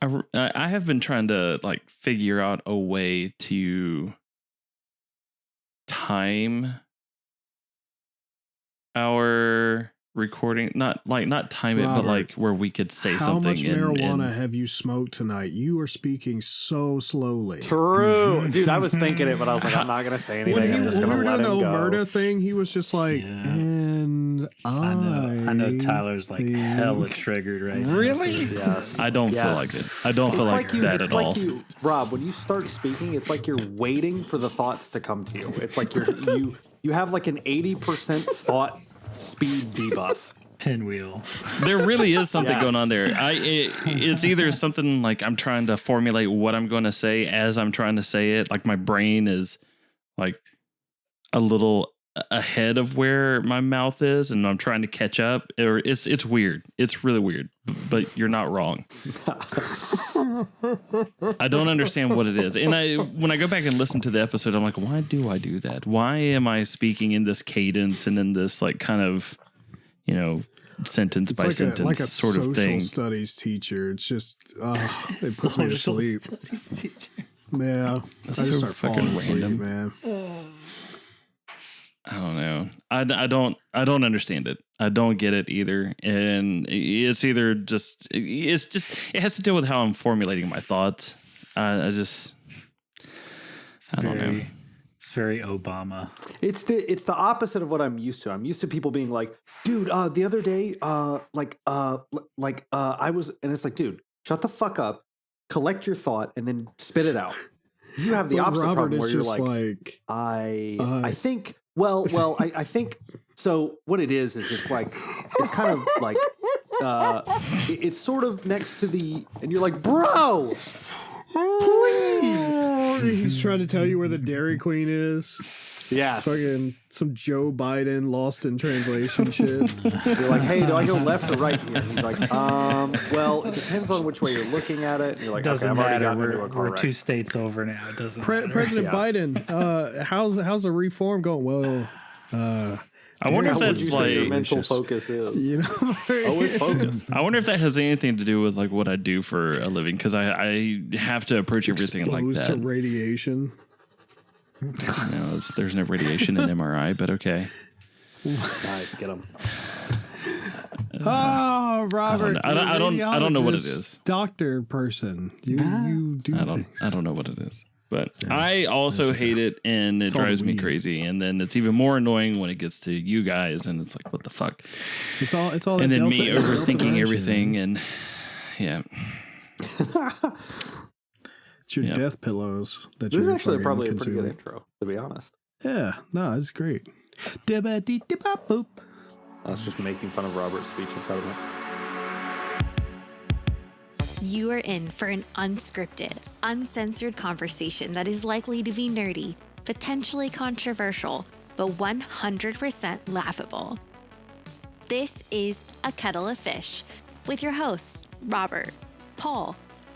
I have been trying to like figure out a way to time our recording, not time Robert, it, but like where we could say something. How much marijuana have you smoked tonight? You are speaking so slowly. True. Dude, I was thinking it, but I was like, I'm not going to say anything. I'm just going to let him go. Murder thing, he was just like, and I know Tyler's like hella triggered right now. Really? Yes. I don't feel like it. I don't feel like that at all. Rob, when you start speaking, it's like you're waiting for the thoughts to come to you. It's like you have like an 80% thought speed debuff. Pinwheel. There really is something going on there. It's either something like I'm trying to formulate what I'm going to say as I'm trying to say it. Like my brain is like a little ahead of where my mouth is, and I'm trying to catch up. Or it's weird. It's really weird. But you're not wrong. I don't understand what it is. And when I go back and listen to the episode, I'm like, why do I do that? Why am I speaking in this cadence and in this like kind of, sentence by sentence like a sort of thing? Social studies teacher. It's just it puts me to sleep. Yeah, I just start falling asleep, man. I don't know. I don't understand it. I don't get it either. And it's either just it has to do with how I'm formulating my thoughts. I don't know. It's very Obama. It's the opposite of what I'm used to. I'm used to people being like, dude, the other day, I was, and it's like, dude, shut the fuck up, collect your thought, and then spit it out. You have the opposite problem where you're like I think. Well, I think so. What it is it's like it's kind of like it's sort of next to and you're like, bro, please. He's trying to tell you where the Dairy Queen is. Yes. Fucking some Joe Biden lost in translation shit. You're like, hey, do I go left or right here? He's like, well, it depends on which way you're looking at it. And you're like, doesn't okay, I've already matter. gotten into a car We're wreck. 2 states over now. It doesn't matter. President Biden, how's the reform going? Well, I wonder if How would that's you say your like mental focus is. Oh, it's focused. I wonder if that has anything to do with like what I do for a living, because I have to approach everything like exposed that. to radiation. There's no radiation in MRI, but okay. Nice, get him. Oh, Robert! I don't know what it is. Doctor person, you do things. I don't know what it is, but I also hate it, and it drives me crazy. And then it's even more annoying when it gets to you guys, and it's like, what the fuck? It's all. And then me overthinking everything, and yeah. It's your death pillows. This is actually probably a pretty good intro, to be honest. Yeah, no, it's great. Boop. I was just making fun of Robert's speech impediment. You are in for an unscripted, uncensored conversation that is likely to be nerdy, potentially controversial, but 100% laughable. This is A Kettle of Fish with your hosts, Robert, Paul,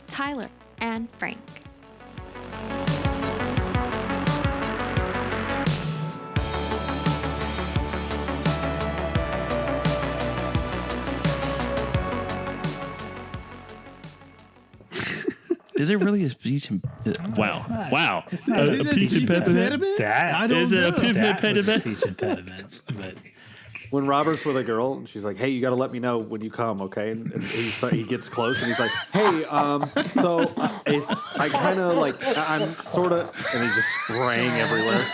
Tyler, and Frank. Is it really a speech impediment? Wow. It's not a speech impediment? That is a speech was a impediment. speech impediment. But When Robert's with a girl and she's like, hey, you got to let me know when you come, okay? And he gets close and he's like, hey, I kind of like, I'm sort of, and he's just spraying everywhere.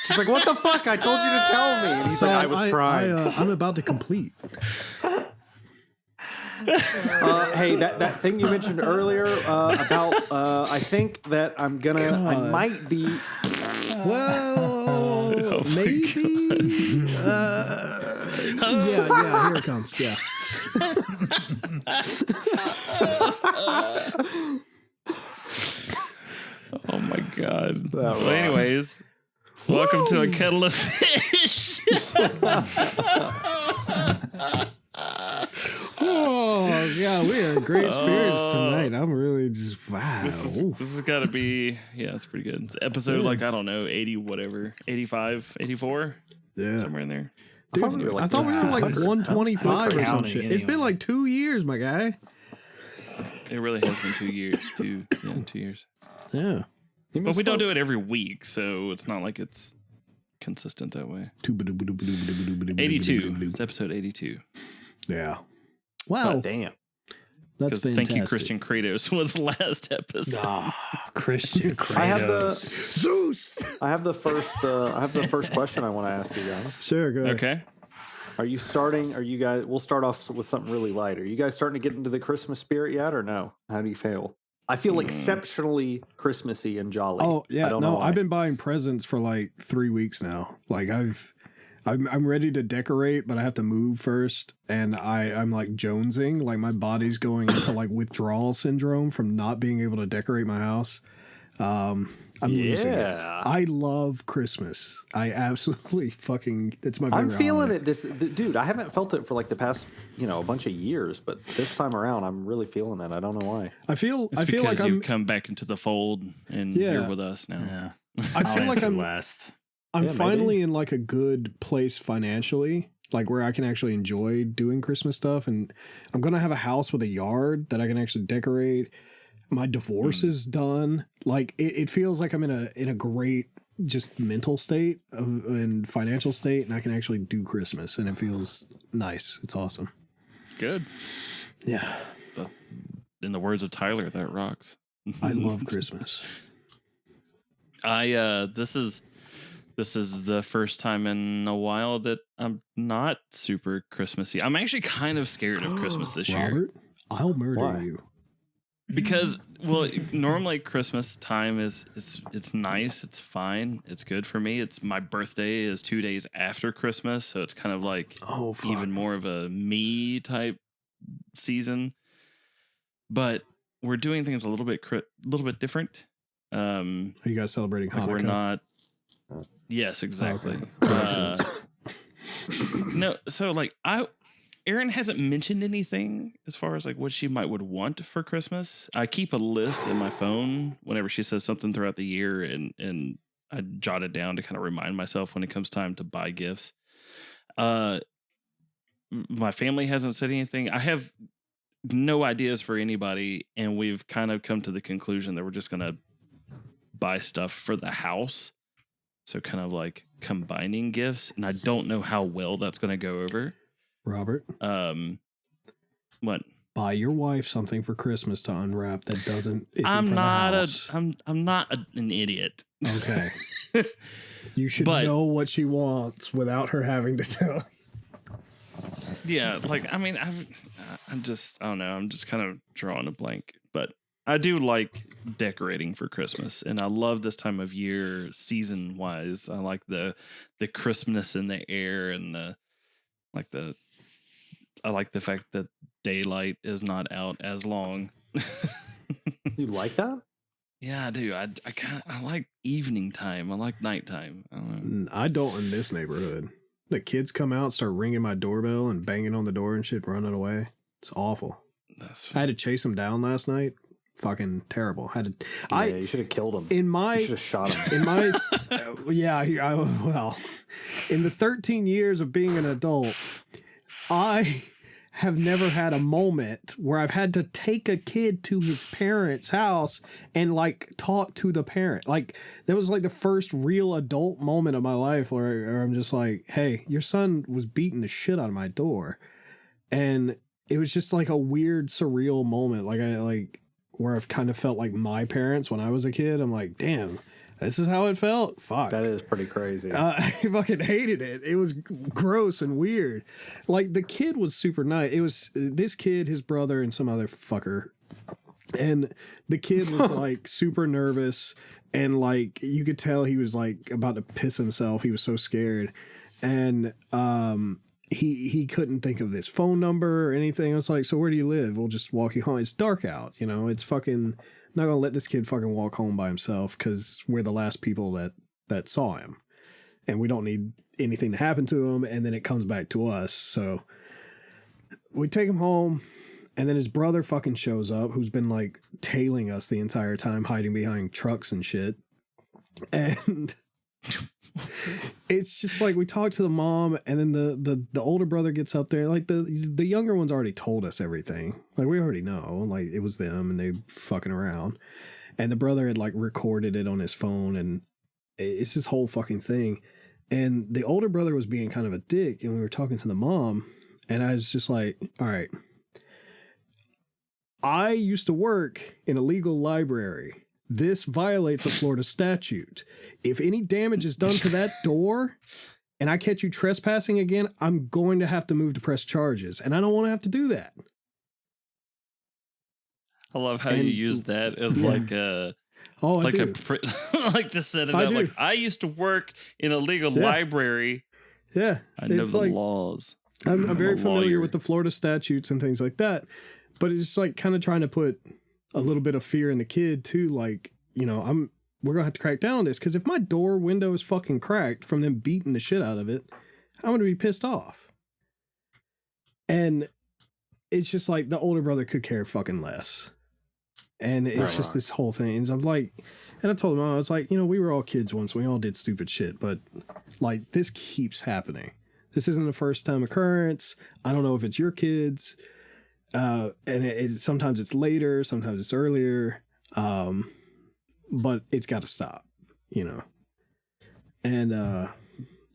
She's like, what the fuck? I told you to tell me. And he's like, I was trying. I'm about to complete. Hey, that thing you mentioned earlier about, I think that I might be. Well, maybe. Yeah, here it comes. Yeah. Oh my god. Well, anyways, welcome to A Kettle of Fish. Oh, yeah, we had great spirits tonight. I'm really just, wow. This has got to be, it's pretty good. It's episode, I don't know, 80, whatever, 85, 84? Yeah. Somewhere in there. Dude, I thought we were like 125 or some shit. anyway. It's been like 2 years, my guy. It really has been 2 years. 2 years. Yeah. But we don't do it every week, so it's not like it's consistent that way. 82. It's episode 82. Yeah. Wow. God damn. That's fantastic. Thank You, Christian Kratos was last episode. Christian Kratos. I have the first question I want to ask you guys. Sure, go ahead. Okay. Are you guys, we'll start off with something really light. Are you guys starting to get into the Christmas spirit yet or no? How do you feel? I feel exceptionally Christmassy and jolly. Oh, yeah. I've been buying presents for like 3 weeks now. Like I'm ready to decorate, but I have to move first. And I'm like jonesing, like my body's going into like withdrawal syndrome from not being able to decorate my house. I'm losing it. I love Christmas. I absolutely fucking, it's my favorite. I'm feeling it. Dude, I haven't felt it for like the past, a bunch of years, but this time around, I'm really feeling it. I don't know why. I feel like you've come back into the fold and you're with us now. Yeah. I feel like I'm finally in like a good place financially, like where I can actually enjoy doing Christmas stuff. And I'm going to have a house with a yard that I can actually decorate. My divorce is done. Like it feels like I'm in a great just mental state and financial state, and I can actually do Christmas, and it feels nice. It's awesome. Good. Yeah. In the words of Tyler, that rocks. I love Christmas. This is the first time in a while that I'm not super Christmassy. I'm actually kind of scared of Christmas this year. Robert, I'll murder you. Because normally Christmas time it's nice, it's fine, it's good for me. It's my birthday is 2 days after Christmas, so it's kind of like even more of a me type season. But we're doing things a little bit different. Are you guys celebrating Hanukkah? We're not. Yes, exactly. No, so like Erin hasn't mentioned anything as far as like what she would want for Christmas. I keep a list in my phone whenever she says something throughout the year, and I jot it down to kind of remind myself when it comes time to buy gifts. My family hasn't said anything. I have no ideas for anybody, and we've kind of come to the conclusion that we're just going to buy stuff for the house. So kind of like combining gifts, and I don't know how well that's going to go over. Robert, what? Buy your wife something for Christmas to unwrap that doesn't. I'm not an idiot. Okay, you should know what she wants without her having to tell you. Yeah, like I mean, I don't know. I'm just kind of drawing a blank, but I do like decorating for Christmas, and I love this time of year season wise. I like the crispness in the air and I like the fact that daylight is not out as long. You like that? Yeah, I do. I like evening time. I like nighttime. I don't in this neighborhood. The kids come out, start ringing my doorbell and banging on the door and shit, running away. It's awful. I had to chase them down last night. Fucking terrible. You should have killed him. You should have shot him. In my, in the 13 years of being an adult, I have never had a moment where I've had to take a kid to his parents' house and like talk to the parent. Like that was like the first real adult moment of my life where I'm just like, hey, your son was beating the shit out of my door. And it was just like a weird, surreal moment. Where I've kind of felt like my parents when I was a kid. I'm like, damn, this is how it felt. Fuck. That is pretty crazy. I fucking hated it. It was gross and weird. Like the kid was super nice. It was this kid, his brother, and some other fucker. And the kid was like super nervous. And like, you could tell he was like about to piss himself. He was so scared. And, he couldn't think of this phone number or anything. I was like, so where do you live? We'll just walk you home. It's dark out, it's fucking, I'm not going to let this kid fucking walk home by himself because we're the last people that saw him. And we don't need anything to happen to him. And then it comes back to us. So we take him home. And then his brother fucking shows up, who's been like tailing us the entire time, hiding behind trucks and shit. And It's just like we talk to the mom, and then the older brother gets up there. Like the younger one's already told us everything. Like we already know. Like it was them, and they fucking around. And the brother had like recorded it on his phone, and it's this whole fucking thing. And the older brother was being kind of a dick, and we were talking to the mom, and I was just like, all right. I used to work in a legal library. This violates a Florida statute. If any damage is done to that door and I catch you trespassing again, I'm going to have to move to press charges. And I don't want to have to do that. I love how you use that as like a... Oh, like I do. like to set it up. Like, I used to work in a legal library. Yeah. I know the laws. I'm very familiar with the Florida statutes and things like that. But it's like kind of trying to put a little bit of fear in the kid too. Like, you know, we're going to have to crack down on this. Because if my door window is fucking cracked from them beating the shit out of it, I'm going to be pissed off. And it's just like the older brother could care fucking less. And it's just this whole thing. And I'm like, and I told him, I was like, you know, we were all kids once. We all did stupid shit. But like, this keeps happening. This isn't a first time occurrence. I don't know if it's your kids. And sometimes it's later, sometimes it's earlier. But it's got to stop, you know? And,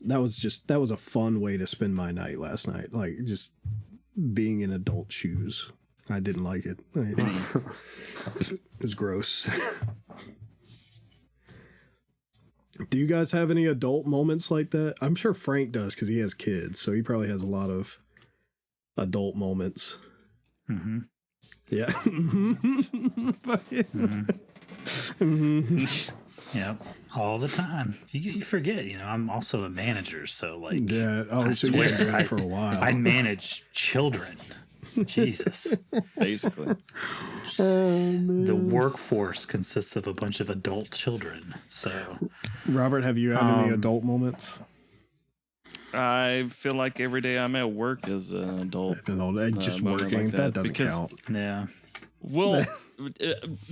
that was a fun way to spend my night last night. Like just being in adult shoes. I didn't like it. It was gross. Do you guys have any adult moments like that? I'm sure Frank does because he has kids, so he probably has a lot of adult moments. Mm-hmm. Yeah. Yep. All the time. You forget, you know, I'm also a manager, so like yeah. Oh, I so swear, you've been doing it for a while. I manage children. Jesus. Basically. The workforce consists of a bunch of adult children. So Robert, have you had any adult moments? I feel like every day I'm at work is an adult. Just working. That doesn't count. Yeah. Well,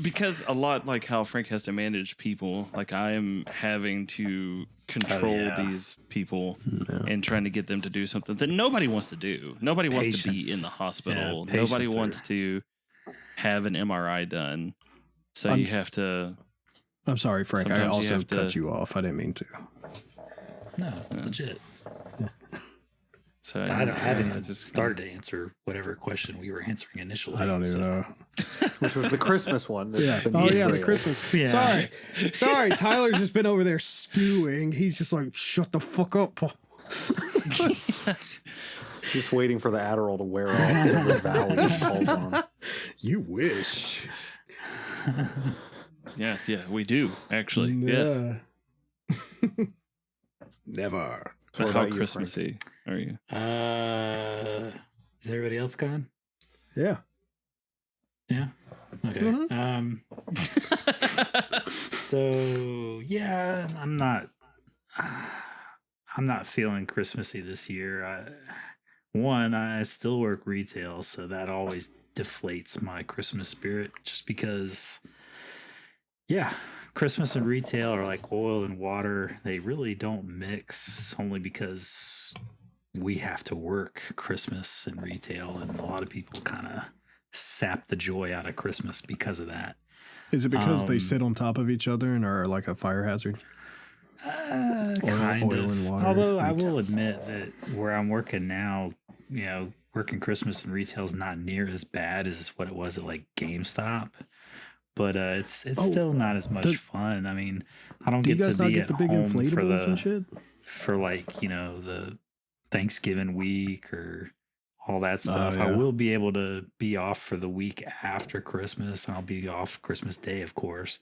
because a lot like how Frank has to manage people, like I am having to control these people and trying to get them to do something that nobody wants to do. Nobody wants to be in the hospital. Yeah, nobody wants to have an MRI done. So you have to... I'm sorry, Frank. I also cut you off. I didn't mean to. No, legit. So I haven't started to answer whatever question we were answering initially. I don't even know. Which was the Christmas one. The Christmas. Yeah. Sorry. Tyler's just been over there stewing. He's just like, shut the fuck up, Paul. Just waiting for the Adderall to wear off the valley falls on. You wish. Yeah, we do, actually. Yeah. Yes. Never. How Christmassy are you? Is everybody else gone? Yeah. Yeah. Okay. Mm-hmm. So yeah, I'm not feeling Christmassy this year. I still work retail, so that always deflates my Christmas spirit just because Christmas and retail are like oil and water. They really don't mix, only because we have to work Christmas and retail, and a lot of people kind of sap the joy out of Christmas because of that. Is it because they sit on top of each other and are like a fire hazard? Kind oil of. and water. Although I will admit that where I'm working now, you know, working Christmas and retail is not near as bad as what it was at like GameStop. But it's still not as much fun. I mean, I don't get to be at home for like, you know, the Thanksgiving week or all that stuff. I will be able to be off for the week after Christmas. I'll be off Christmas Day, of course.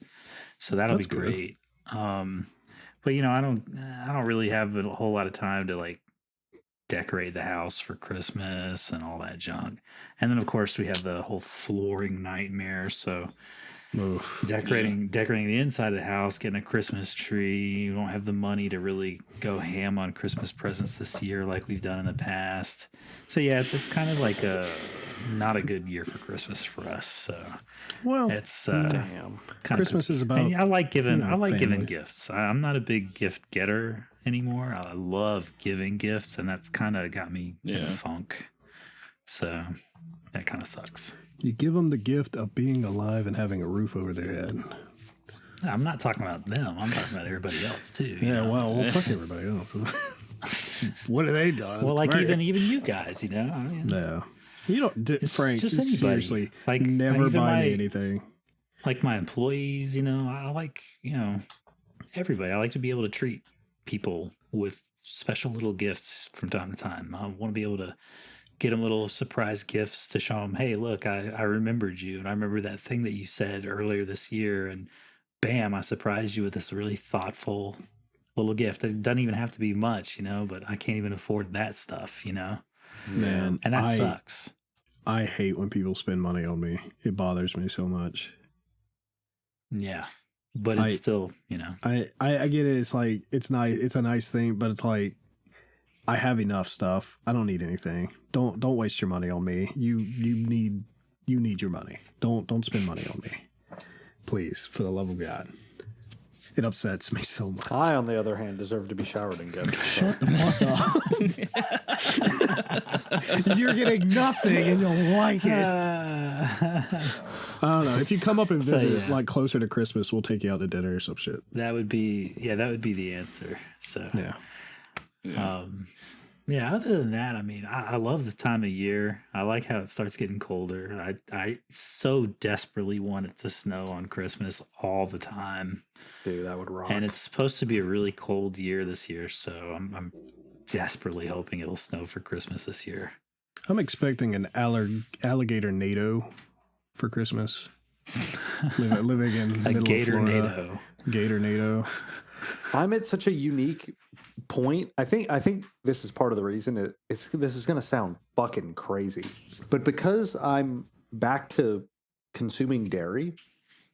So that'll be great. But you know, I don't really have a whole lot of time to like decorate the house for Christmas and all that junk. And then of course we have the whole flooring nightmare. So decorating the inside of the house, getting a Christmas tree. You don't have the money to really go ham on Christmas presents this year like we've done in the past. So yeah, it's kind of like not a good year for Christmas for us. So it's Christmas is about. And I like giving family. giving gifts. I'm not a big gift getter anymore. I love giving gifts, and that's kind of got me in a funk. So that kind of sucks. You give them the gift of being alive and having a roof over their head. I'm not talking about them. I'm talking about everybody else too. Yeah, well, fuck everybody else. What have they done? Well, like even you guys, Yeah. You don't, Frank. just anybody. Seriously, Like never even buy me anything. Like my employees, I like everybody. I like to be able to treat people with special little gifts from time to time. I want to be able to get them little surprise gifts to show them, hey, look, I remembered you, and I remember that thing that you said earlier this year, and bam, I surprised you with this really thoughtful little gift. It doesn't even have to be much, but I can't even afford that stuff, Man, and that sucks. I hate when people spend money on me. It bothers me so much. Yeah. But it's still, I get it. It's like, it's nice. It's a nice thing, but it's like, I have enough stuff. I don't need anything. Don't waste your money on me. You need your money. Don't spend money on me. Please, for the love of God. It upsets me so much. I, on the other hand, deserve to be showered in gifts. Shut the fuck up. You're getting nothing and you'll like it. I don't know. If you come up and visit like closer to Christmas, we'll take you out to dinner or some shit. That would be the answer. So other than that, I love the time of year. I like how it starts getting colder. I so desperately want it to snow on Christmas all the time. Dude, that would rock. And it's supposed to be a really cold year this year, so I'm desperately hoping it'll snow for Christmas this year. I'm expecting an alligator NATO for Christmas. Living in the middle gator of Florida. NATO. Gator NATO. I'm at such a unique point. I think this is part of the reason. This is going to sound fucking crazy, but because I'm back to consuming dairy,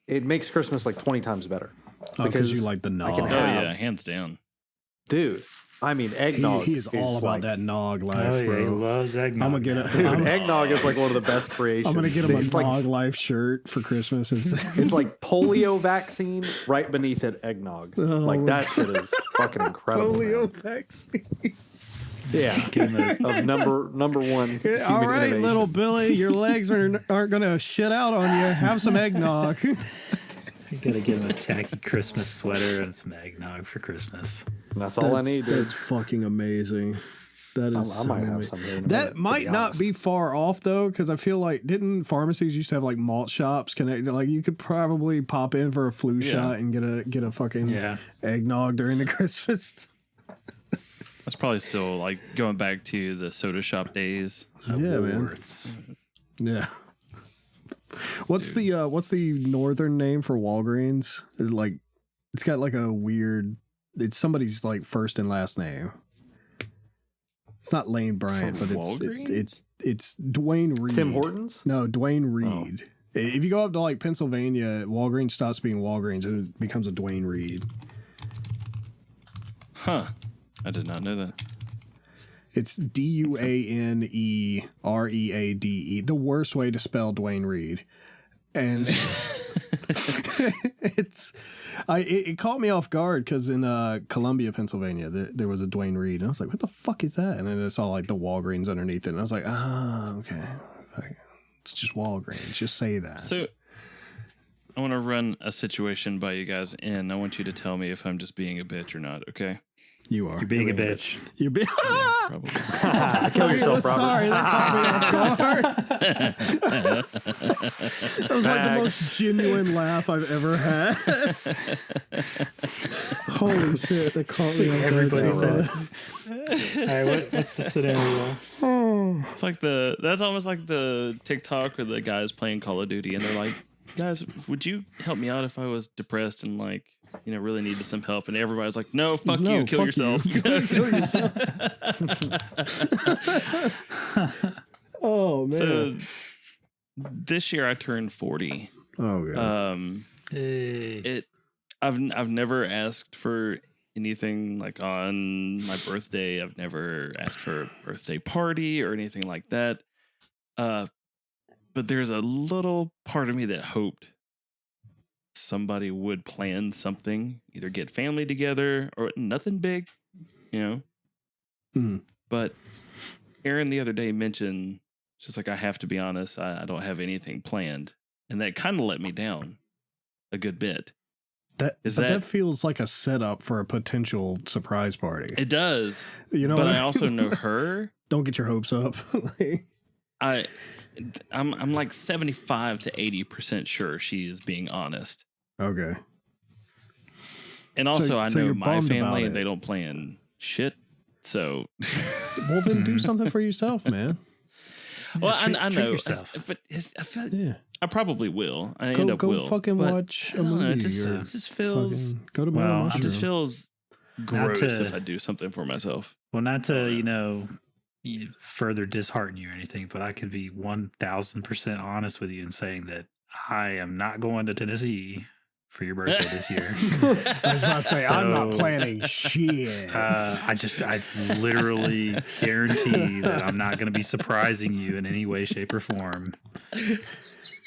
it makes Christmas like 20 times better. Because you like the nog. Hands down. Dude, eggnog. He is all about that nog life, bro. He loves eggnog. I'm gonna get eggnog is like one of the best creations. I'm gonna get him a nog life shirt for Christmas. It's like polio vaccine, right beneath it, eggnog. That shit is fucking incredible. Polio vaccine. Yeah, of number one. All right, innovation. little Billy, your legs aren't gonna shit out on you. Have some eggnog. You gotta give him a tacky Christmas sweater and some eggnog for Christmas. That's all I need, dude. That's fucking amazing. That is I might have some here in a that minute, might be not honest. be far off though, because I feel like didn't pharmacies used to have like malt shops connected? Like you could probably pop in for a flu shot and get a fucking eggnog during the Christmas. That's probably still like going back to the soda shop days. Man. Yeah. What's the northern name for Walgreens? It's got like a weird. It's somebody's like first and last name. It's not Lane Bryant, but it's Dwayne Reed. Tim Hortons? No, Dwayne Reed. Oh. If you go up to like Pennsylvania, Walgreens stops being Walgreens and it becomes a Dwayne Reed. Huh. I did not know that. It's DUANEREADE. The worst way to spell Dwayne Reed. And it caught me off guard because in Columbia, Pennsylvania, there was a Dwayne Reed. And I was like, what the fuck is that? And then I saw like the Walgreens underneath it. And I was like, okay. It's just Walgreens. Just say that. So I want to run a situation by you guys, and I want you to tell me if I'm just being a bitch or not, okay? You are. You're being a bitch. You're being Probably. Kill yourself, Robert. Sorry, that caught me off guard. That was like the most genuine laugh I've ever had. Holy shit, that caught me off guard. Everybody says. All right, what's the scenario? It's like that's almost like the TikTok where the guys playing Call of Duty and they're like, guys, would you help me out if I was depressed and like, really needed some help? And everybody's like, no, fuck you, kill yourself. Kill yourself. Oh, man. So this year I turned 40. Oh god. I've never asked for anything like on my birthday. I've never asked for a birthday party or anything like that. But there's a little part of me that hoped somebody would plan something, either get family together or nothing big, you know. Mm. But Aaron the other day mentioned, just like, I have to be honest, I don't have anything planned, and that kind of let me down a good bit. That feels like a setup for a potential surprise party. It does, you know. But I also know her. Don't get your hopes up. I'm like 75 to 80% sure she is being honest. Okay. And also, I know my family, they don't plan shit. So, well, then do something for yourself, man. Well, treat I know, yourself. but I feel I probably will. I go, end up go will. fucking watch a movie. It just feels. Go to it just feels gross if I do something for myself. Well, not to further dishearten you or anything, but I could be 1,000% honest with you in saying that I am not going to Tennessee for your birthday this year. I was about to say, I'm not planning shit. I literally guarantee that I'm not going to be surprising you in any way, shape, or form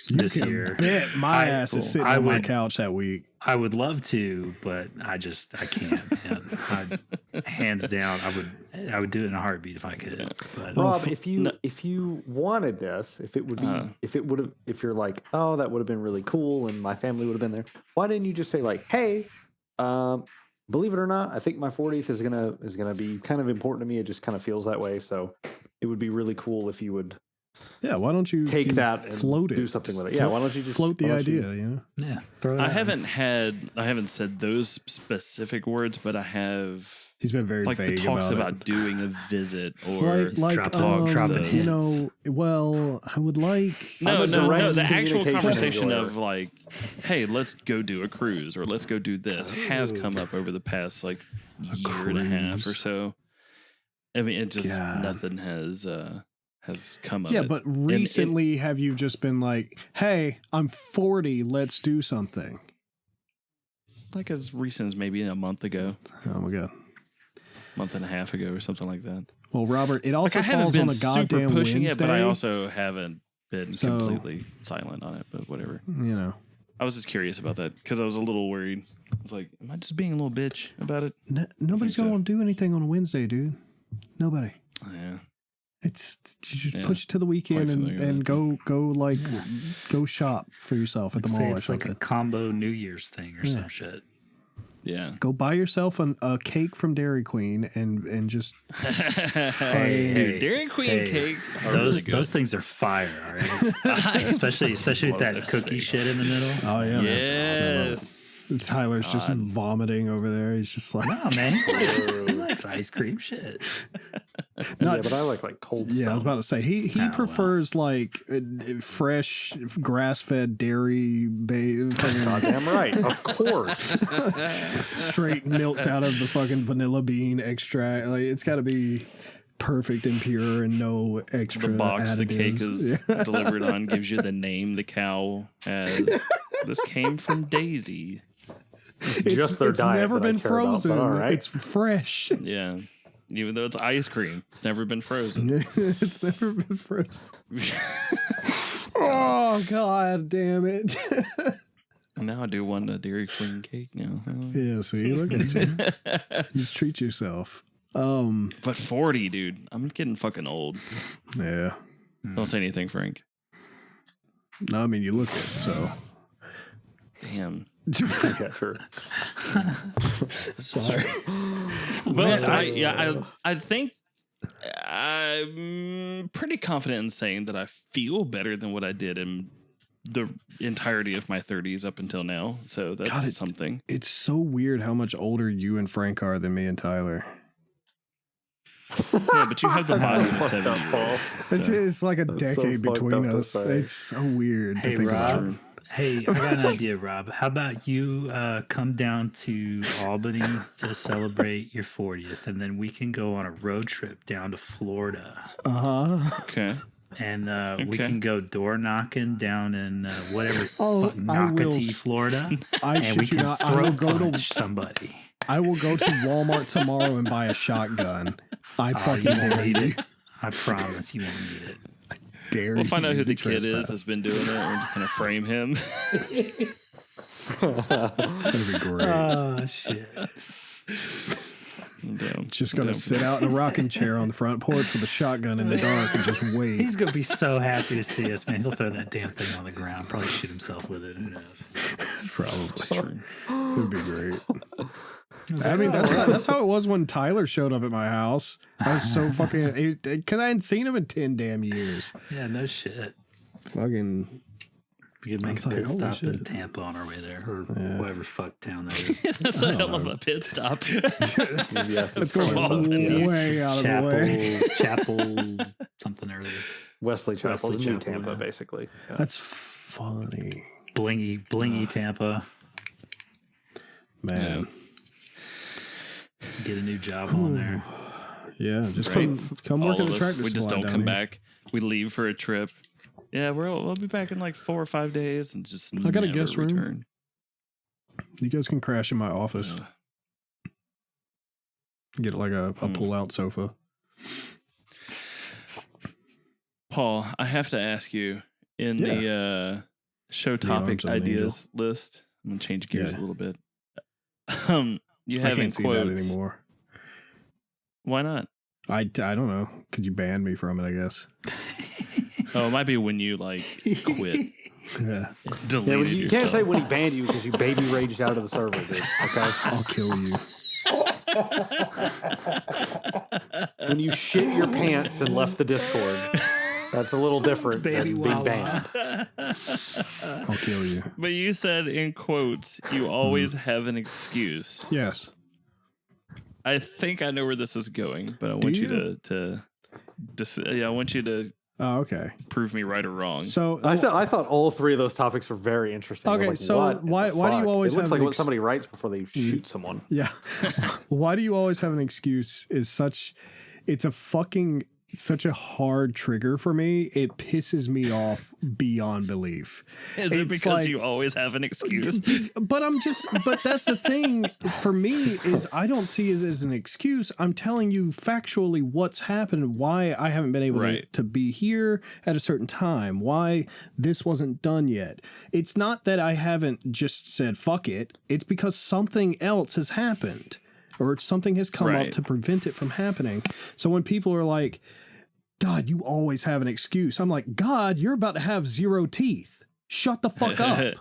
this year. Bet my ass is sitting on my couch that week. I would love to, but I can't. Man. Hands down, I would do it in a heartbeat if I could. But, Rob, if you wanted this, if you're like, oh, that would have been really cool, and my family would have been there, why didn't you just say like, hey, believe it or not, I think my 40th is gonna be kind of important to me. It just kind of feels that way. So it would be really cool if you would. Yeah, why don't you take that and float it, do something with it? Yeah, why don't you just float the idea? Yeah, I haven't said those specific words, but I have. He's been very vague the talks about doing a visit or dropping hints. Well, I would like no. The actual conversation of like, hey, let's go do a cruise or let's go do this has come up over the past like year and a half or so. I mean, it just nothing has come of it. Yeah, but recently have you just been like, hey, I'm 40, let's do something? Like as recent as maybe a month ago. Oh my god. Month and a half ago or something like that. Well, Robert, it also falls on a goddamn Wednesday. It, but I also haven't been completely silent on it, but whatever. You know. I was just curious about that because I was a little worried. I was like, am I just being a little bitch about it? Nobody's going to want to do anything on a Wednesday, dude. Nobody. Yeah. It's you just push it to the weekend and go shop for yourself at the mall or something. It's like a combo New Year's thing or some shit. Yeah. Go buy yourself a cake from Dairy Queen and just hey, Dairy Queen cakes are really good. Those things are fire, all right? especially with that cookie shit in the middle. Oh yeah, yes. Awesome. Tyler's just vomiting over there. He's just like, no, man. He likes ice cream shit. Yeah, but I like cold stuff. Yeah, I was about to say he prefers like fresh grass-fed dairy goddamn right, of course. Straight milked out of the fucking vanilla bean extract. Like it's got to be perfect and pure and no extra. The box additives. The cake is delivered on gives you the name the cow has. This came from Daisy. It's never been frozen. About, right. It's fresh. Yeah. Even though it's ice cream, it's never been frozen. It's never been frozen. Oh, God damn it. Now I do want a Dairy Queen cake now. Yeah, see, look at you. You just treat yourself. But 40, dude. I'm getting fucking old. Yeah. Don't say anything, Frank. No, I mean, you look it, so. Damn. Yeah, sure. Sorry. But I think I'm pretty confident in saying that I feel better than what I did in the entirety of my 30s up until now. So that's something. It's so weird how much older you and Frank are than me and Tyler. Yeah, but you have the body of a 70-year-old. It's like a decade between us. It's so weird to think about. Hey, I got an idea, Rob. How about you come down to Albany to celebrate your 40th, and then we can go on a road trip down to Florida. Uh-huh. Okay. and we can go door knocking down in whatever fucking Nocatee, Florida, and we can throw punch somebody. I will go to Walmart tomorrow and buy a shotgun. I fucking dare you. I promise you won't need it. We'll find out who the kid is that's been doing it. We're just gonna frame him. That'd be great. Oh shit! Just gonna sit out in a rocking chair on the front porch with a shotgun in the dark and just wait. He's gonna be so happy to see us, man. He'll throw that damn thing on the ground. Probably shoot himself with it. Who knows? Probably. It'd be great. I mean, that's how it was when Tyler showed up at my house. I was so fucking... Because I hadn't seen him in 10 damn years. Yeah, no shit. Fucking... We could make a pit stop in Tampa on our way there, or whatever fuck town that is. That's a hell of a pit stop. Yes, it's going way out of the way. Chapel, something earlier. Wesley Chapel, New Tampa, basically. Yeah. That's funny. Blingy Tampa. Man. Get a new job on there. Yeah, just come work at the tractor. We just don't come back. We leave for a trip. Yeah, we'll be back in like 4 or 5 days and just I got a guest room. Return. You guys can crash in my office. Get like a pull-out sofa. Paul, I have to ask you in the show topic ideas list. I'm gonna change gears a little bit. You haven't can't see that anymore. Why not? I don't know. Could you ban me from it? I guess. Oh, it might be when you like quit. Yeah. Deleted you can't say when he banned you because you baby raged out of the server, dude. Okay. I'll kill you. When you shit your pants and left the Discord. That's a little different than being banned. I'll kill you. But you said in quotes, you always have an excuse. Yes. I think I know where this is going, but I want you to I want you to prove me right or wrong. So I thought all three of those topics were very interesting. Okay, like, so why do you always? It looks like what somebody writes before they shoot someone. Yeah. Why do you always have an excuse? It's such a hard trigger for me. It pisses me off beyond belief. Is it because you always have an excuse? But that's the thing for me is I don't see it as an excuse. I'm telling you factually what's happened, why I haven't been able to be here at a certain time, why this wasn't done yet. It's not that I haven't just said fuck it. It's because something else has happened or something has come up to prevent it from happening. So when people are like, God, you always have an excuse. I'm like, God, you're about to have 0 teeth. Shut the fuck up.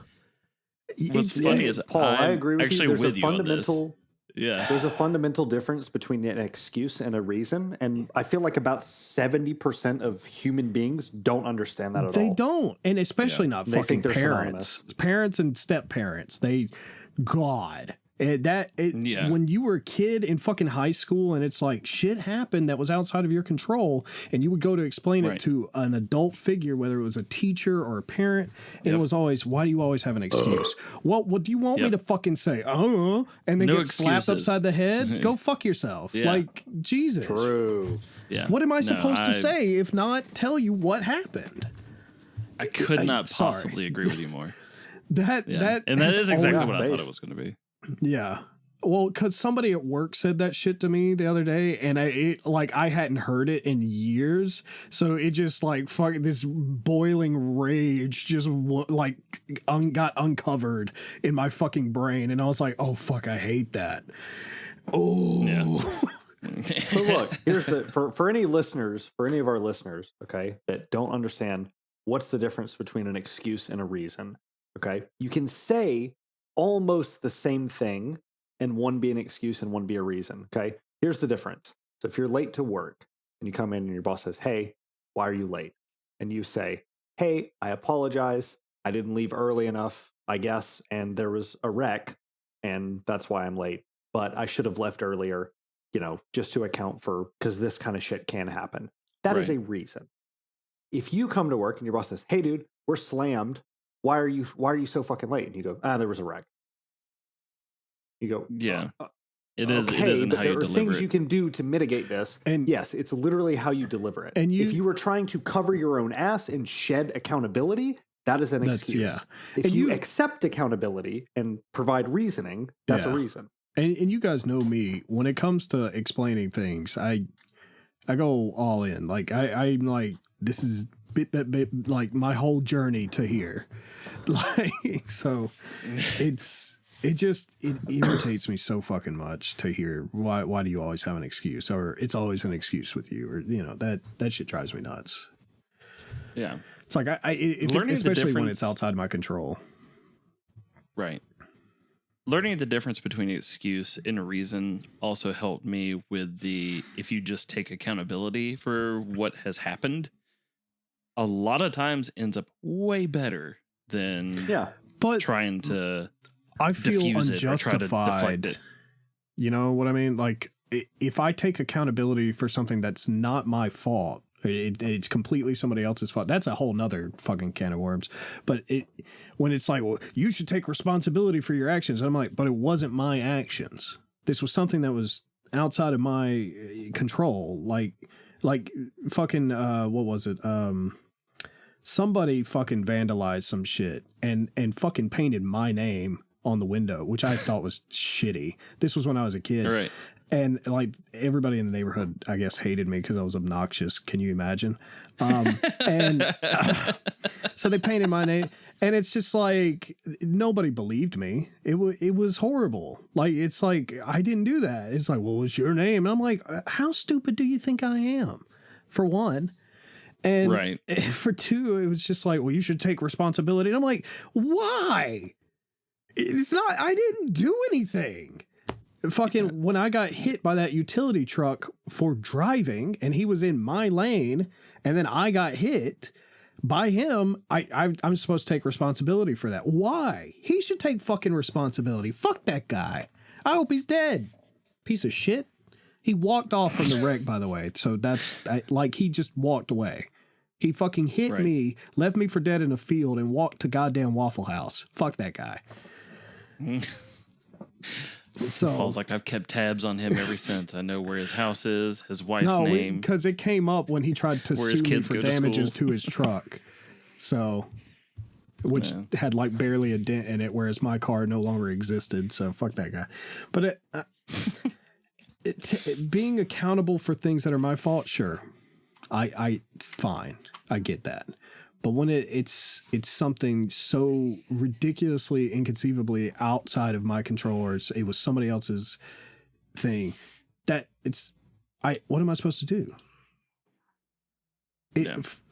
What's funny is Paul, I agree with you. There's a fundamental, there's a fundamental difference between an excuse and a reason, and I feel like about 70% of human beings don't understand that at all. They don't, and especially not fucking parents, parents and step parents. God. When you were a kid in fucking high school and it's like shit happened that was outside of your control and you would go to explain it to an adult figure, whether it was a teacher or a parent, and it was always, why do you always have an excuse? What do you want me to fucking say? And then get slapped upside the head? Go fuck yourself. Like, Jesus. True. Yeah. What am I supposed to say if not tell you what happened? I could not possibly agree with you more. That is exactly what I thought it was going to be. Yeah. Well, because somebody at work said that shit to me the other day, and I hadn't heard it in years, so it just like this boiling rage just got uncovered in my fucking brain, and I was like, oh fuck, I hate that. Oh. Yeah. So look, here's for any of our listeners, okay, that don't understand what's the difference between an excuse and a reason. Okay, you can say almost the same thing and one be an excuse and one be a reason. Okay, here's the difference. So if you're late to work and you come in and your boss says, hey, why are you late? And you say, hey, I apologize. I didn't leave early enough, I guess, and there was a wreck and that's why I'm late. But I should have left earlier, just to account for, because this kind of shit can happen. That is a reason. If you come to work and your boss says, hey, dude, we're slammed. Why are you so fucking late? And you go, there was a wreck. You go, It is. Okay, it isn't but how there you are deliver things it. you can do to mitigate this. And yes, it's literally how you deliver it. And if you were trying to cover your own ass and shed accountability, that is an excuse. Yeah. If you accept accountability and provide reasoning, that's a reason. And you guys know me. When it comes to explaining things, I go all in. Like I'm like, this is bit like my whole journey to here. Like, so it irritates me so fucking much to hear why do you always have an excuse, or it's always an excuse with you, or you know, that shit drives me nuts. Yeah. It's like especially when it's outside my control. Right. Learning the difference between excuse and reason also helped me with if you just take accountability for what has happened, a lot of times ends up way better than trying to I feel unjustified. It. You know what I mean? Like, if I take accountability for something that's not my fault, it's completely somebody else's fault. That's a whole nother fucking can of worms. But when it's like, well, you should take responsibility for your actions. I'm like, but it wasn't my actions. This was something that was outside of my control. Like fucking, what was it? Somebody fucking vandalized some shit and fucking painted my name on the window, which I thought was shitty. This was when I was a kid. Right. And like everybody in the neighborhood, I guess, hated me because I was obnoxious. Can you imagine? So they painted my name, and it's just like nobody believed me. It was horrible. Like, it's like, I didn't do that. It's like, well, what's your name? And I'm like, how stupid do you think I am? For one. And for two, it was just like, well, you should take responsibility. And I'm like, why? It's not, I didn't do anything. Fucking, when I got hit by that utility truck for driving and he was in my lane and then I got hit by him, I'm supposed to take responsibility for that. Why? He should take fucking responsibility. Fuck that guy. I hope he's dead. Piece of shit. He walked off from the wreck, by the way. So that's like, he just walked away. He fucking hit me, left me for dead in a field, and walked to goddamn Waffle House. Fuck that guy. So Paul's like, I've kept tabs on him ever since. I know where his house is, his wife's name. Because it came up when he tried to sue me for damages to his truck. So, which had like barely a dent in it, whereas my car no longer existed. So fuck that guy. But being accountable for things that are my fault, sure. Fine. I get that. But when it's something so ridiculously, inconceivably outside of my control, or it was somebody else's thing, that what am I supposed to do?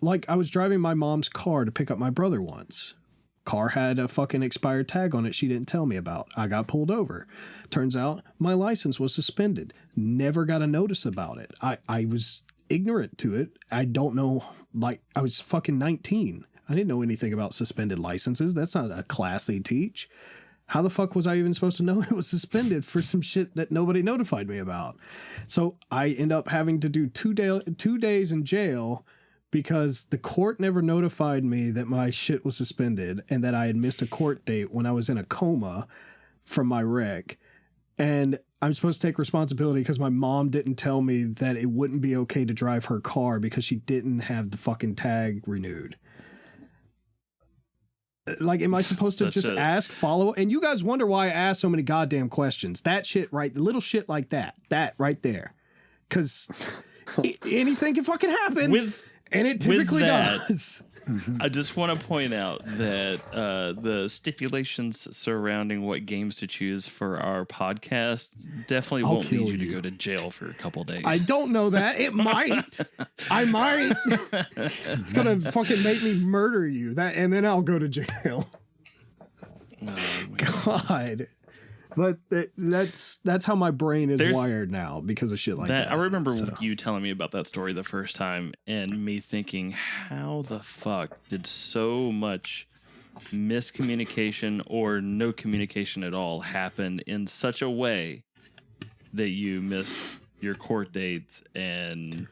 Like, I was driving my mom's car to pick up my brother once. Car had a fucking expired tag on it she didn't tell me about. I got pulled over. Turns out my license was suspended. Never got a notice about it. I was ignorant to it. I don't know. Like, I was fucking 19. I didn't know anything about suspended licenses. That's not a class they teach. How the fuck was I even supposed to know it was suspended for some shit that nobody notified me about? So I end up having to do 2 days in jail because the court never notified me that my shit was suspended and that I had missed a court date when I was in a coma from my wreck. And I'm supposed to take responsibility because my mom didn't tell me that it wouldn't be okay to drive her car because she didn't have the fucking tag renewed. Like, am I supposed to just ask, follow? And you guys wonder why I ask so many goddamn questions. That shit, right? The little shit like that right there. Because anything can fucking happen. And it typically does. I just want to point out that the stipulations surrounding what games to choose for our podcast definitely won't lead you to go to jail for a couple days. I don't know that. It might. I might. It's going to fucking make me murder you. And then I'll go to jail. Oh, God. But that's how my brain is wired now because of shit like that. I remember you telling me about that story the first time and me thinking, how the fuck did so much miscommunication or no communication at all happen in such a way that you missed your court dates and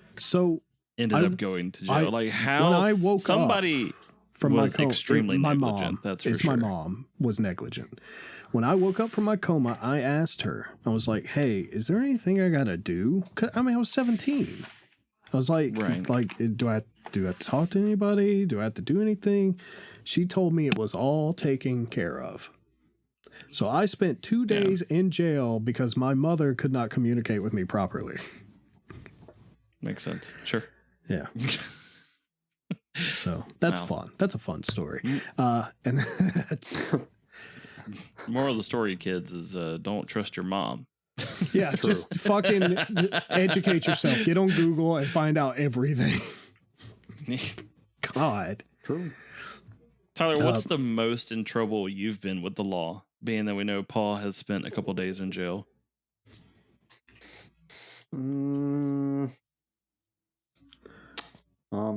ended up going to jail? Like, how when I woke somebody up from was my coma, extremely my negligent. mom, That's for it's sure. my mom was negligent. When I woke up from my coma, I asked her. I was like, "Hey, is there anything I gotta do?" 'Cause, I mean, I was 17. I was like, Right. do I have to talk to anybody? Do I have to do anything? She told me it was all taken care of. So I spent 2 days in jail because my mother could not communicate with me properly. Makes sense. Sure. Yeah. So that's fun. That's a fun story. And that's Moral of the story, kids, is don't trust your mom. yeah, just fucking educate yourself. Get on Google and find out everything. God. True. Tyler, what's the most in trouble you've been with the law, being that we know Paul has spent a couple days in jail?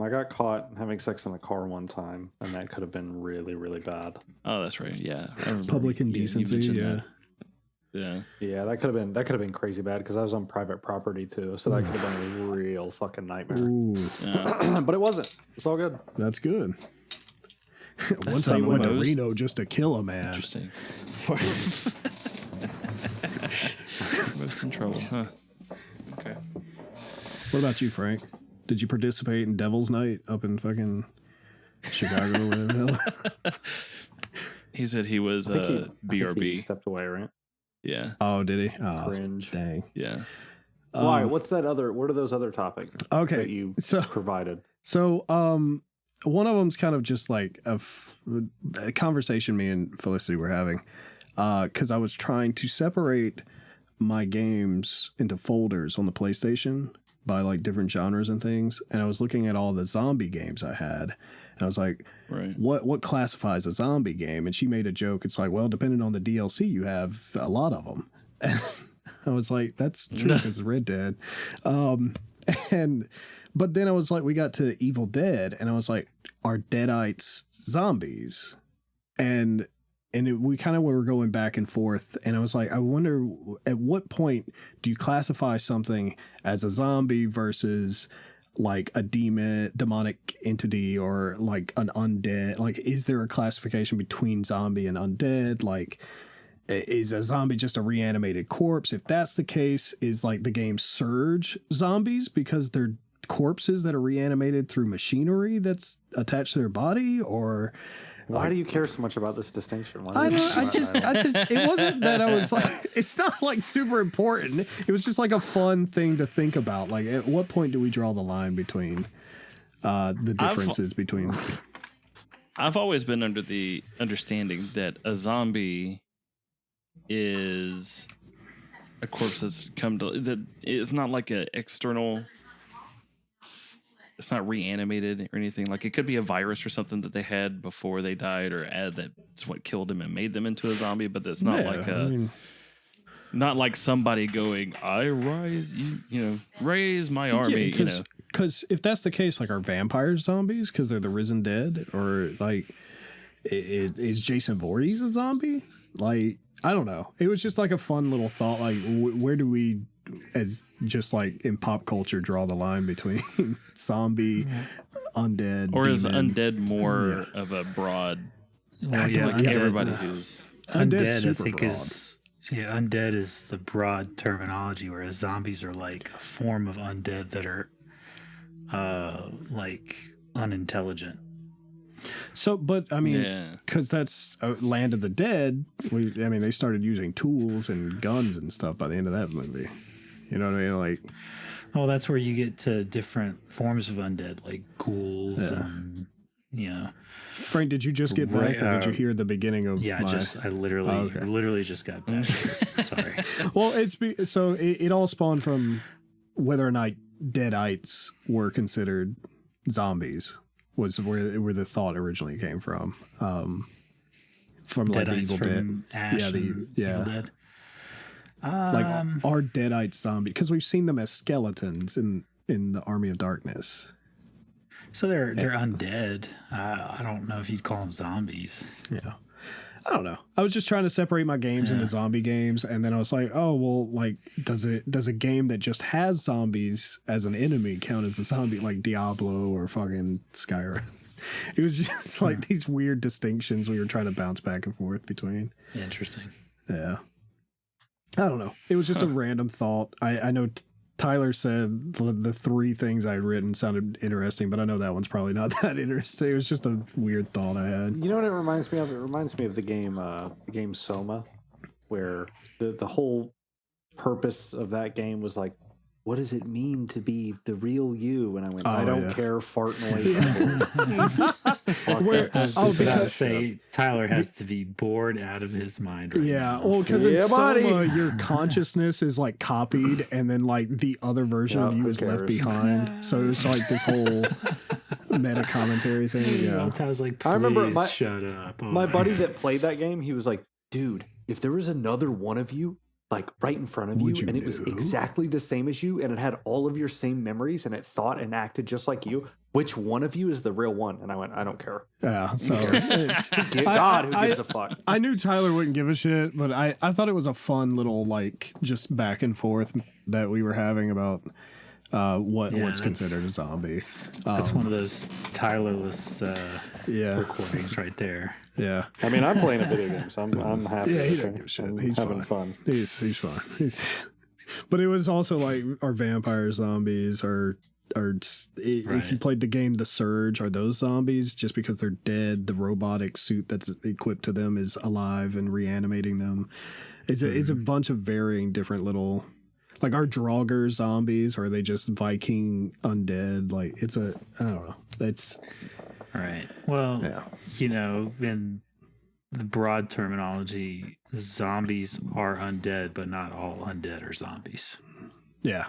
I got caught having sex in the car one time, and that could have been really, really bad. Oh, that's right. Yeah. I remember Public you indecency, mentioned yeah. that. Yeah. Yeah, that could have been crazy bad because I was on private property too, so that could have been a real fucking nightmare. Ooh, Yeah. But it wasn't. It's all good. that's good. One That's time I the went to most- Reno just to kill a man. Interesting. Most in trouble, huh? Okay. What about you, Frank? Did you participate in Devil's Night up in fucking Chicago or whatever the hell? He said he was I think he BRB. stepped away, right? Yeah. Oh, did he? Oh, Cringe. dang. Yeah. Why? What's that other? What are those other topics Okay, that you so provided? one of them's kind of just like a conversation me and Felicity were having, because I was trying to separate my games into folders on the PlayStation by like different genres and things, and I was looking at all the zombie games I had, and I was like, Right. what classifies a zombie game? And she made a joke. It's like, well, depending on the DLC, you have a lot of them. And I was like, that's true because Red Dead. But then I was like, we got to Evil Dead, and I was like, are Deadites zombies? And we kind of were going back and forth, and I was like, I wonder at what point do you classify something as a zombie versus like a demonic entity or like an undead? Like, is there a classification between zombie and undead? Like, is a zombie just a reanimated corpse? If that's the case, is like the game Surge zombies because they're corpses that are reanimated through machinery that's attached to their body? Or Why do you care so much about this distinction? Why I do you- don't. I just. It wasn't that I was like. It's not like super important. It was just like a fun thing to think about. Like, at what point do we draw the line between the differences between? I've always been under the understanding that a zombie is a corpse that's come to that is not like an external. It's not reanimated or anything. Like it could be a virus or something that they had before they died, or that's what killed them and made them into a zombie. But that's not not like somebody going, "I rise, raise my army." Because if that's the case, like, are vampires zombies because they're the risen dead, or like, is Jason Voorhees a zombie? Like, I don't know. It was just like a fun little thought. Like, where do we, as just like in pop culture, draw the line between zombie, undead, or is demon? undead more of a broad? Well, Like undead, everybody who's Undead's I super think broad. undead is the broad terminology, whereas zombies are like a form of undead that are like unintelligent. So, but I mean, yeah. because that's Land of the Dead. They started using tools and guns and stuff by the end of that movie. You know what I mean? Like, Oh, that's where you get to different forms of undead, like ghouls and Frank, did you just get back, or did you hear the beginning of? Yeah, I literally just got back. Sorry. Well, it all spawned from whether or not Deadites were considered zombies. Was where the thought originally came from. From like the Deadites Evil Dead. from Ash and Evil Dead. Like, are Deadites zombies? Because we've seen them as skeletons in the Army of Darkness. So they're undead. I don't know if you'd call them zombies. Yeah. I don't know. I was just trying to separate my games into zombie games, and then I was like, oh well, like does a game that just has zombies as an enemy count as a zombie, like Diablo or fucking Skyrim? It was just like these weird distinctions we were trying to bounce back and forth between. Interesting. Yeah. I don't know. It was just a random thought. I know Tyler said the 3 things I'd written sounded interesting, but I know that one's probably not that interesting. It was just a weird thought I had. You know what it reminds me of? It reminds me of the game Soma, where the whole purpose of that game was like, what does it mean to be the real you? And I went, I don't care, fart noise. Tyler has to be bored out of his mind right now. Well, because in Soma, your consciousness is like copied, and then like the other version of you is left behind. So it's like this whole meta commentary thing. Yeah, I was like, please, I remember shut up. My buddy that played that game, he was like, dude, if there was another one of you, like right in front of you, and it was exactly the same as you, and it had all of your same memories, and it thought and acted just like you, which one of you is the real one? And I went, I don't care. Yeah, so God, who gives a fuck? I knew Tyler wouldn't give a shit, but I thought it was a fun little like just back and forth that we were having about what's considered a zombie. That's one of those Tylerless recordings right there. Yeah, I mean, I'm playing a video game, so I'm happy. Yeah, he doesn't give a shit. He's having fun. He's fine. But it was also like our vampire zombies are if you played the game The Surge, are those zombies just because they're dead? The robotic suit that's equipped to them is alive and reanimating them. It's a bunch of varying different little. Like, are Draugr zombies, or are they just Viking undead? Like, I don't know. It's... Right. Well, you know, in the broad terminology, zombies are undead, but not all undead are zombies. Yeah.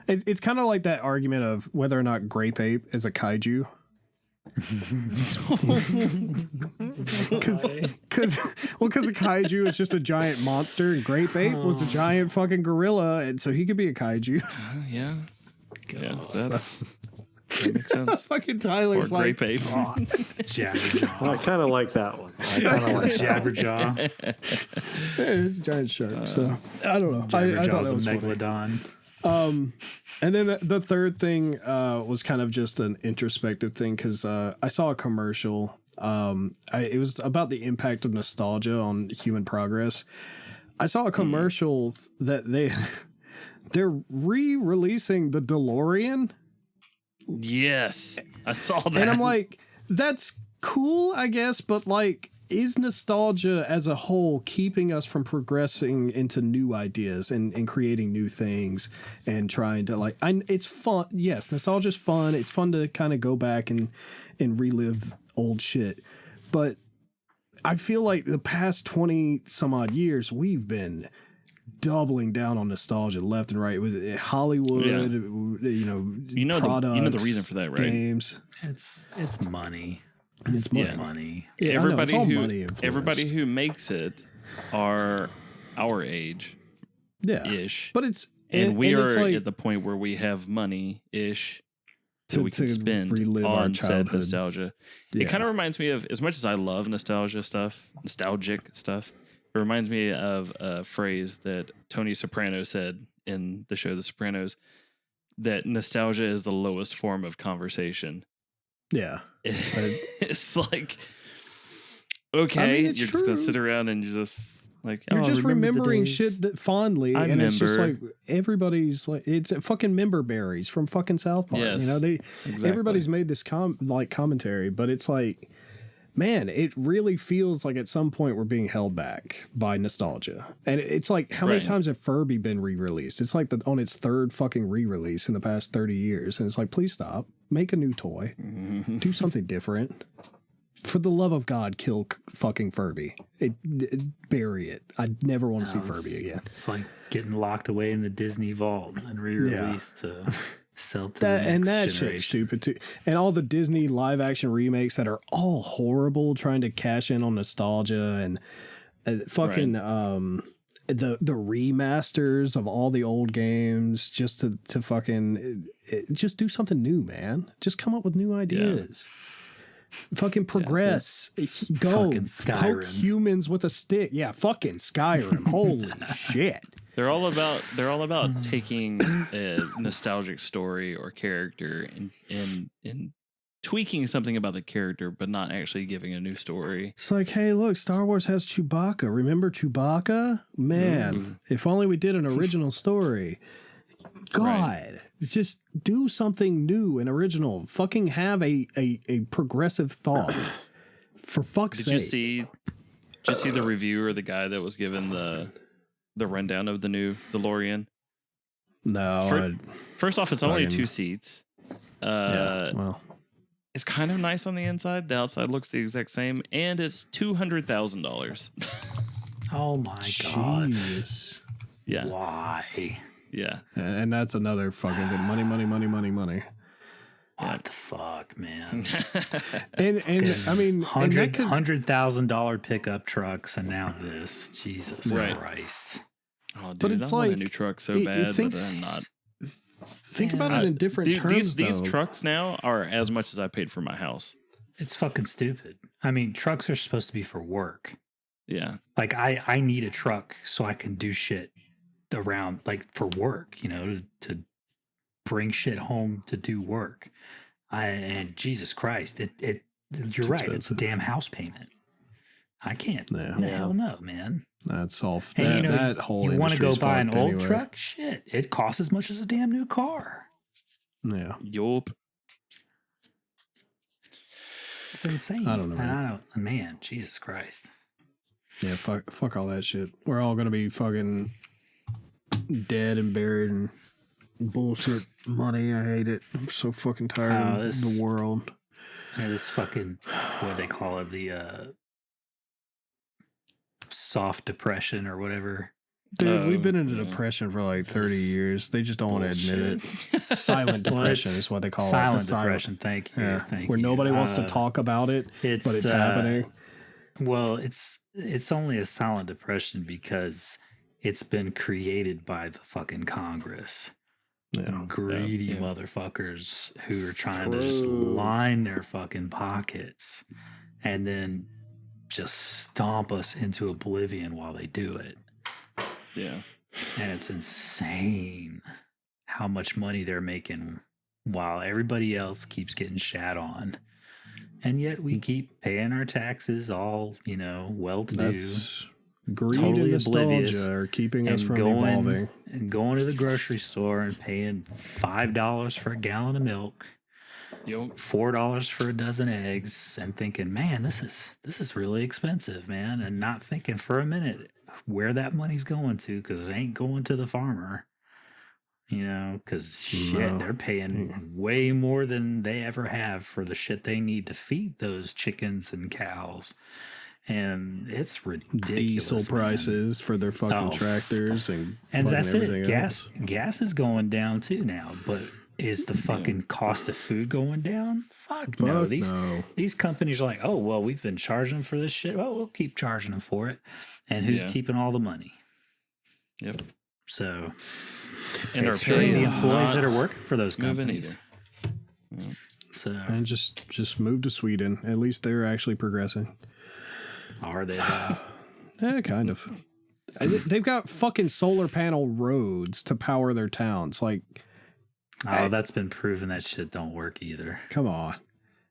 It's kind of like that argument of whether or not Grape Ape is a kaiju. Because a kaiju is just a giant monster, and Grape Ape was a giant fucking gorilla, and so he could be a kaiju. Yeah, that makes sense. Fucking Tyler's or like Grape Ape. Jabberjaw. I kind of like that one. I kind of like Jabberjaw. It's a giant shark, so I don't know. I thought that was Megalodon. And then the third thing was kind of just an introspective thing, because I saw a commercial. It was about the impact of nostalgia on human progress. I saw a commercial that they're re-releasing the DeLorean. Yes, I saw that. And I'm like, that's cool, I guess, but like, is nostalgia as a whole keeping us from progressing into new ideas and creating new things and trying to like, it's fun. Yes, nostalgia's fun. It's fun to kind of go back and relive old shit. But I feel like the past 20 some odd years, we've been doubling down on nostalgia left and right with Hollywood, you know, products, the reason for that, right? Games. It's money. It's money. Money. Yeah, everybody who makes it are our age, ish. But it's we are like, at the point where we have money ish that we can to spend relive our on said childhood. nostalgia. It kind of reminds me of, as much as I love nostalgic stuff, it reminds me of a phrase that Tony Soprano said in the show The Sopranos, that nostalgia is the lowest form of conversation. Yeah. It's like, okay, you're just going to sit around and you're just like, you're just remembering shit that fondly. It's just like, everybody's like, it's fucking member berries from fucking South Park. Yes, you know, everybody's made this commentary, but it's like, man, it really feels like at some point we're being held back by nostalgia. And it's like, how many times have Furby been re-released? It's like on its third fucking re-release in the past 30 years. And it's like, please stop. Make a new toy. Do something different. For the love of God, kill fucking Furby. Bury it. I never want to see Furby again. It's like getting locked away in the Disney vault and re-released to sell to the next and that generation. shit's stupid too. And all the Disney live action remakes that are all horrible, trying to cash in on nostalgia and fucking the remasters of all the old games just to fucking just do something new, man. Just come up with new ideas. Fucking progress. Go. Fucking Skyrim. Poke humans with a stick. Yeah, fucking Skyrim. Holy shit. They're all about taking a nostalgic story or character and tweaking something about the character, but not actually giving a new story. It's like, hey, look, Star Wars has Chewbacca. Remember Chewbacca? Man, if only we did an original story. God, right. Just do something new and original. Fucking have a progressive thought. For fuck's sake. Did you see the review or the guy that was given the rundown of the new DeLorean? No. First off, it's only 2 seats. Well, it's kind of nice on the inside. The outside looks the exact same, and it's $200,000. Oh my god! Yeah. Why? Yeah. And that's another fucking good money. What the fuck, man? and I mean, $100,000 pickup trucks, and now this. Jesus Christ! Oh, dude, but it's I want like a new truck so bad, but I'm not. Think about it in different terms. These trucks now are as much as I paid for my house. It's fucking stupid. I mean, trucks are supposed to be for work. Yeah. Like I need a truck so I can do shit around, like for work, to bring shit home to do work. And Jesus Christ, you're right. It's a damn house payment. I can't. Hell no, man. That's all. And that whole you want to go buy an old anyway. truck? Shit, it costs as much as a damn new car. Yeah. Yup. It's insane. I don't know. Man, Jesus Christ. Yeah, fuck all that shit. We're all gonna be fucking dead and buried in bullshit money. I hate it. I'm so fucking tired of the world. Yeah, this fucking, what do they call it? The soft depression or whatever. Dude, we've been into depression for like 30 years. They just don't want to admit it. Silent depression is what they call it. Silent depression. Thank you. Yeah. Thank you. Where nobody wants to talk about it, but it's happening. Well, it's only a silent depression because it's been created by the fucking Congress. Yeah. Greedy motherfuckers who are trying to just line their fucking pockets and then just stomp us into oblivion while they do it. Yeah. And it's insane how much money they're making while everybody else keeps getting shat on. And yet we keep paying our taxes all, well-to-do. Greed totally and nostalgia oblivious, are keeping us from evolving. And going to the grocery store and paying $5 for a gallon of milk, $4 for a dozen eggs, and thinking, man, this is really expensive, man. And not thinking for a minute where that money's going to, because it ain't going to the farmer. Because they're paying way more than they ever have for the shit they need to feed those chickens and cows. And it's ridiculous. Diesel prices for their fucking tractors and that's everything it. else. Gas is going down too now, but is the fucking cost of food going down? Fuck no. These companies are like, oh well, we've been charging for this shit. Well, we'll keep charging them for it. And who's keeping all the money? Yep. So, and are paying the employees that are working for those companies. Yeah. So, and just move to Sweden. At least they're actually progressing. Are they? Yeah, kind of. They've got fucking solar panel roads to power their towns. Like, that's been proven that shit don't work either. Come on.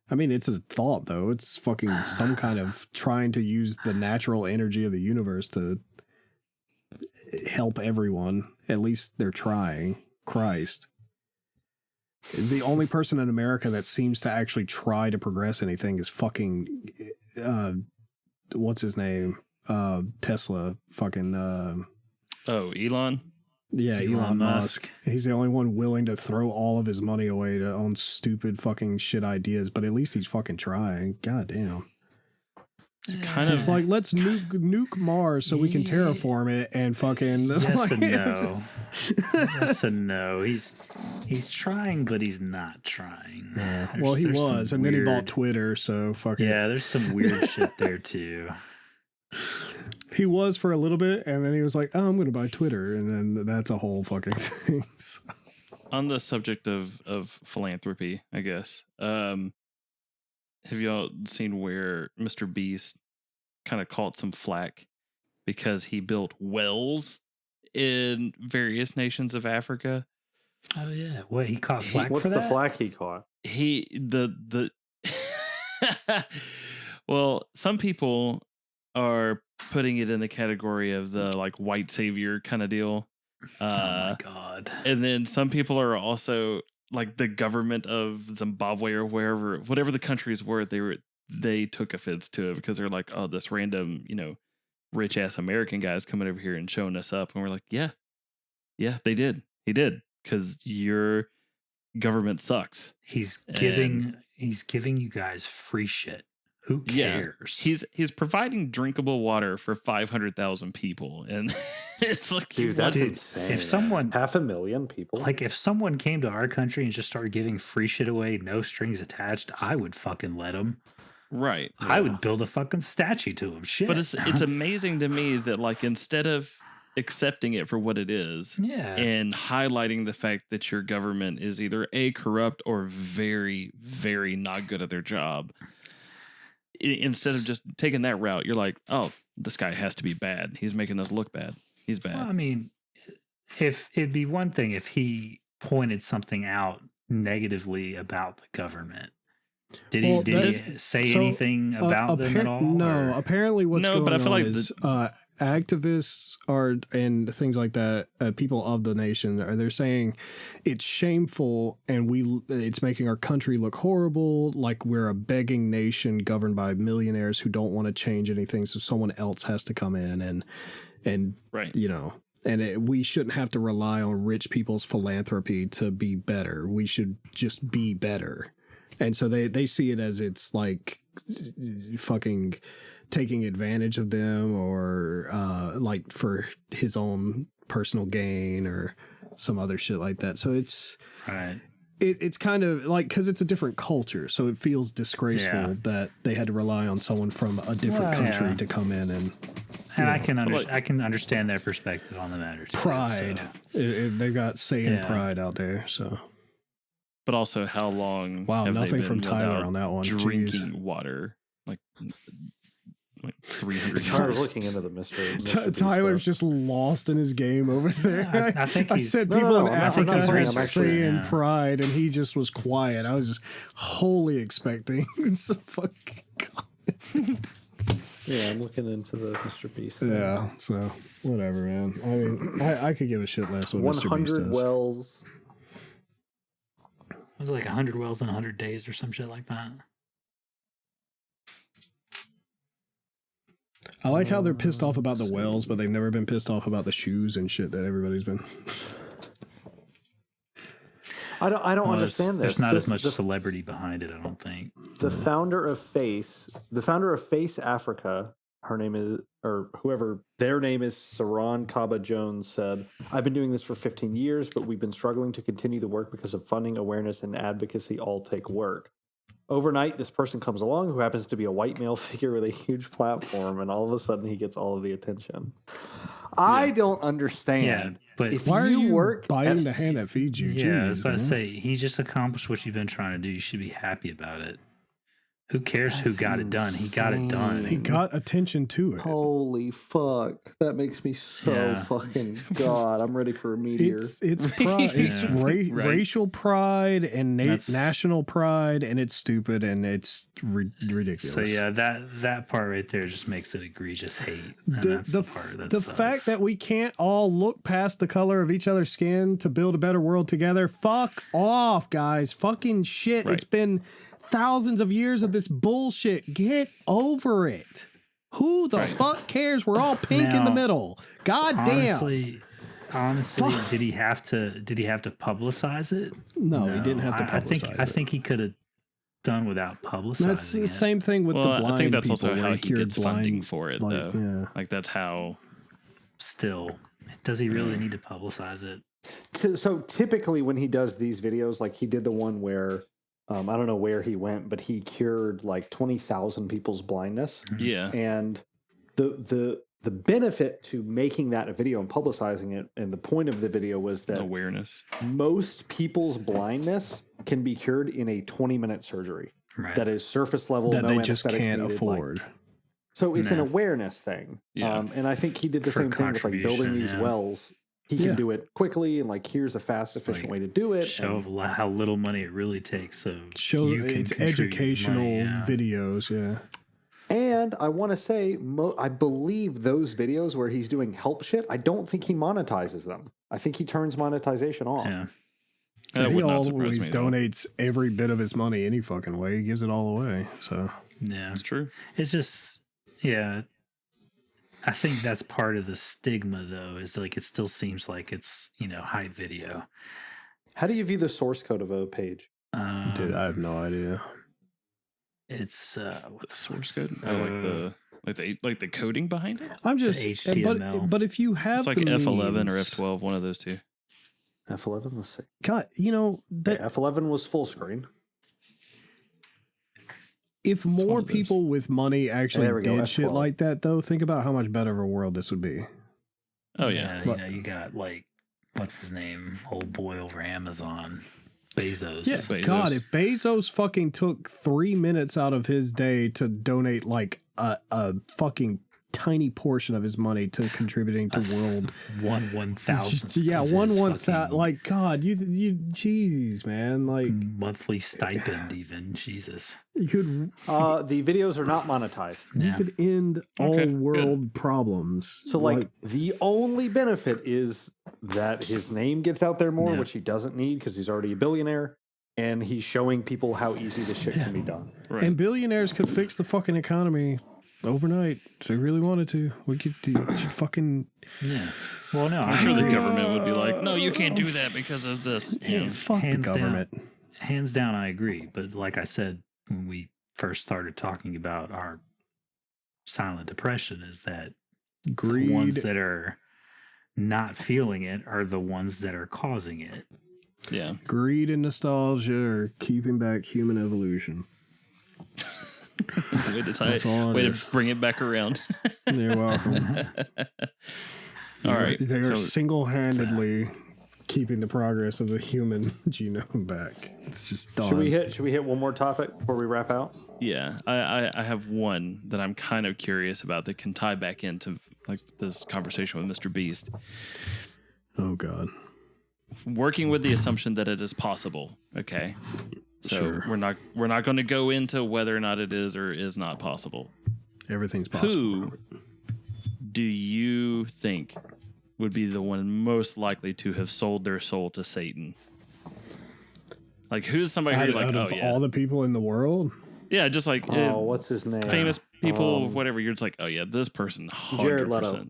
I mean, it's a thought, though. It's fucking some kind of trying to use the natural energy of the universe to help everyone. At least they're trying. Christ. The only person in America that seems to actually try to progress anything is fucking... what's his name? Tesla. Fucking... Elon? Yeah, Elon Musk. He's the only one willing to throw all of his money away to own stupid fucking shit ideas, but at least he's fucking trying. God damn. It's like, let's nuke Mars so we can terraform it and fucking... Yes and no. Yes and no. He's trying, but he's not trying. Yeah. Well, he was, and then he bought Twitter, so fucking... Yeah, there's some weird shit there, too. He was for a little bit, and then he was like, oh, I'm going to buy Twitter, and then that's a whole fucking thing. On the subject of philanthropy, I guess, have y'all seen where Mr. Beast kind of caught some flack because he built wells in various nations of Africa? Oh yeah, what he caught flack What's for the that? flack he caught? The well, some people are putting it in the category of the like white savior kind of deal. Oh my god! And then some people are also like the government of Zimbabwe or whatever the countries were. They took offense to it because they're like, oh, this random rich ass American guy's coming over here and showing us up, and we're like, yeah, he did, because your government sucks. He's giving you guys free shit. Who cares? Yeah, he's providing drinkable water for 500,000 people, and it's like, dude, that's insane. If someone 500,000 people, like if someone came to our country and just started giving free shit away, no strings attached, I would fucking let them. Right. I would build a fucking statue to him. Shit. But it's amazing to me that like instead of accepting it for what it is, and highlighting the fact that your government is either corrupt or very, very not good at their job, instead of just taking that route, you're like, oh, this guy has to be bad. He's making us look bad. He's bad. Well, I mean, if it'd be one thing if he pointed something out negatively about the government. Did he say anything about them at all? No, apparently what's going but I feel on like is activists and things like that, people of the nation, they're saying it's shameful and it's making our country look horrible, like we're a begging nation governed by millionaires who don't want to change anything, so someone else has to come in and right. And we shouldn't have to rely on rich people's philanthropy to be better. We should just be better. And so they see it as it's like fucking taking advantage of them or like for his own personal gain or some other shit like that. So it's right. It's kind of like, because it's a different culture, so it feels disgraceful that they had to rely on someone from a different country to come in and I can understand their perspective on the matter too. Pride. So. They've got Saiyan pride out there. So, but also, how long? Wow, have nothing they been from Tyler on that one. Drinking water, like 300 years. Tyler's looking into the mystery. Tyler's just lost in his game over there. I think I said people in Africa have Saiyan pride, and he just was quiet. I was just wholly expecting some fucking comment. Yeah, I'm looking into the Mr. Beast thing. Yeah, so whatever, man. I mean, I could give a shit less what Mr. Beast does. 100 wells. It was like 100 wells in 100 days or some shit like that. I like how they're pissed off about the wells, but they've never been pissed off about the shoes and shit that everybody's been. I don't understand this. There's not as much celebrity behind it, I don't think. The founder of Face Africa, her name is, or whoever, their name is Saran Kaba Jones, said, I've been doing this for 15 years, but we've been struggling to continue the work because of funding, awareness, and advocacy all take work. Overnight, this person comes along who happens to be a white male figure with a huge platform, and all of a sudden he gets all of the attention. I don't understand. Yeah, but if why are you biting the hand that feeds you? Yeah, I was about to say, he just accomplished what you've been trying to do. You should be happy about it. Who cares who got it done? He got it done. He got attention to it. Holy fuck. That makes me so fucking God. I'm ready for a meteor. It's pride. It's racial pride and national pride, and it's stupid and it's ridiculous. So yeah, that part right there just makes it egregious hate. And that's the part that sucks. Fact that we can't all look past the color of each other's skin to build a better world together. Fuck off, guys. Fucking shit. Right. It's been thousands of years of this bullshit. Get over it. Who the fuck cares? We're all pink in the middle. God damn. Honestly, did he have to publicize it? No, he didn't have to publicize it. I think he could have done without publicizing That's the same thing with the blind people. I think that's also how he cured gets funding for it, though. Yeah. Like, that's how... Still, does he really need to publicize it? So typically when he does these videos, like he did the one where... I don't know where he went, but he cured like 20,000 people's blindness. Yeah. And the benefit to making that a video and publicizing it, and the point of the video was that awareness. Most people's blindness can be cured in a 20-minute surgery. that is surface level, that no they just anesthetics can't needed, afford. So it's an awareness thing. Yeah. And I think he did the For same thing with like building these wells. He can do it quickly and like here's a fast, efficient way to do it. Show how little money it really takes. So Show you can it's contribute educational money, videos, yeah. And I want to say, I believe those videos where he's doing help shit, I don't think he monetizes them. I think he turns monetization off. Yeah. That He would not surprise always me at all. donates every bit of his money any fucking way. He gives it all away. So Yeah. That's true. It's just, yeah. I think that's part of the stigma, though, is like it still seems like it's, hype video. How do you view the source code of a page? dude, I have no idea. It's what The source code. Like the coding behind it. I'm just HTML. but if you have It's like the F11 or means- F12, one of those two. F11, let's see. God, that F11 was full screen. if more people with money actually There we go, did shit F12. like that, though, think about how much better of a world this would be. Oh yeah. you got like, what's his name? Old boy over Amazon, Bezos. Yeah, Bezos. God, if Bezos fucking took 3 minutes out of his day to donate like a fucking tiny portion of his money to contributing to world, 1/1000. yeah, of one his that fucking like God, you, jeez, man, like monthly stipend, even Jesus. you could The videos are not monetized. you Yeah. could end all Okay, good. world problems. So, like, the only benefit is that his name gets out there more, Yeah. which he doesn't need because he's already a billionaire, and he's showing people how easy this shit can be done. Right. And billionaires could fix the fucking economy overnight if they really wanted to. We could should fucking Yeah. Well, no, I'm sure the government would be like, no, you can't do that because of this. fuck the hands down. government. Hands down, I agree. But like I said, when we first started talking about our silent depression, is that Greed. the ones that are not feeling it are the ones that are causing it. Yeah. Greed and nostalgia are keeping back human evolution. Way to That's all it way to is. bring it back around. You're welcome. All right. They are So single-handedly keeping the progress of the human genome back. It's just done. Should we hit one more topic before we wrap out? yeah, I have one that I'm kind of curious about that can tie back into like this conversation with Mr. Beast. Oh God. Working with the assumption that it is possible. Okay. So Sure. we're not going to go into whether or not it is or is not possible. Everything's possible. Who do you think would be the one most likely to have sold their soul to Satan? Like, who's somebody who Out, you're like, out oh of yeah, all the people in the world? yeah, just like Oh, what's his name? famous people, whatever. You're just like, oh yeah, this person, 100%. Jared Leto.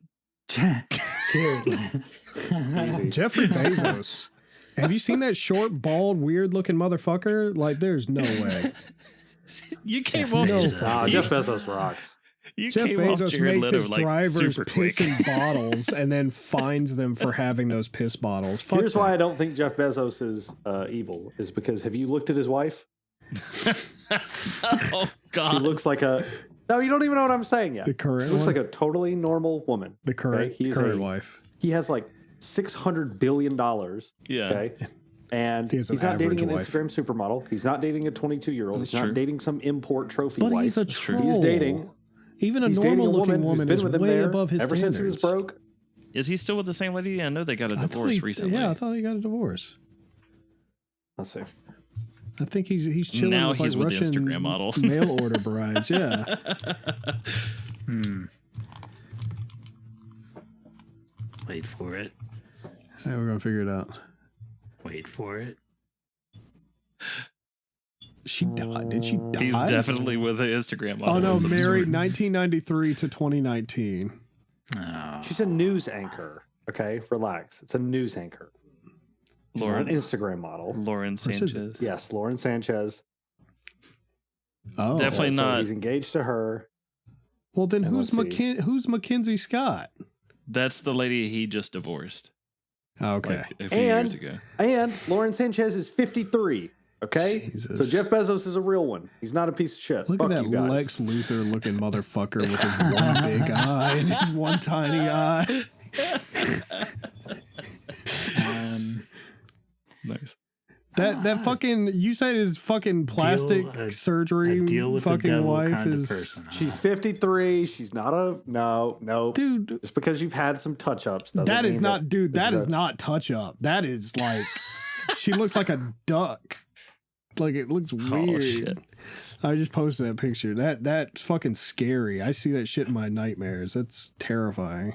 Easy. Jeffrey Bezos. Have you seen that short, bald, weird-looking motherfucker? Like, there's no way. You came off. No. Jeff Bezos rocks. You Jeff came off Bezos Jared makes Leto his like drivers super piss quick. in bottles and then fines them for having those piss bottles. Fuck Here's that. why I don't think Jeff Bezos is evil, is because have you looked at his wife? Oh She God. looks like a... No, you don't even know what I'm saying yet. The current She looks one? like a totally normal woman. The current, He's current wife. He has like $600 billion. Yeah. Okay. And He has an he's not dating an average wife. Instagram supermodel. He's not dating a 22-year-old. That's He's not true. dating some import trophy But wife. he's a true. troll. He's dating. Even a He's dating a normal-looking woman who's woman been is with him way there above his ever standards. since he was broke. Is he still with the same lady? I know they got a I thought divorce he- recently. Yeah, I thought he got a divorce. Let's see. I think he's chilling Now with, he's like, with the Russian Instagram model. mail order brides. Yeah. Wait for it. Hey, we're gonna figure it out. Wait for it. She died. Did she die? He's definitely with the Instagram model. Oh no, of some married sort. 1993 to 2019. Oh. She's a news anchor. Okay, relax. It's a news anchor. She's not Lauren an Instagram model. Lauren Which is it? Sanchez. Yes, Lauren Sanchez. Oh, Definitely So not. he's engaged to her. Well, then And who's let's see. who's Mackenzie Scott? That's the lady he just divorced. Okay. Like a few years ago. And Lauren Sanchez is 53. Okay? Jesus. So Jeff Bezos is a real one. He's not a piece of shit. Look Fuck at that you guys. Lex Luthor looking motherfucker with his one big eye and his one tiny eye. Nice. That fucking, you said his fucking plastic surgery deal with fucking the devil wife kind is. of person. She's 53. She's not a no. Dude, just because you've had some touch ups. that is not, dude. That is not touch up. That is like, she looks like a duck. Like it looks weird. Shit. I just posted that picture. That's fucking scary. I see that shit in my nightmares. That's terrifying.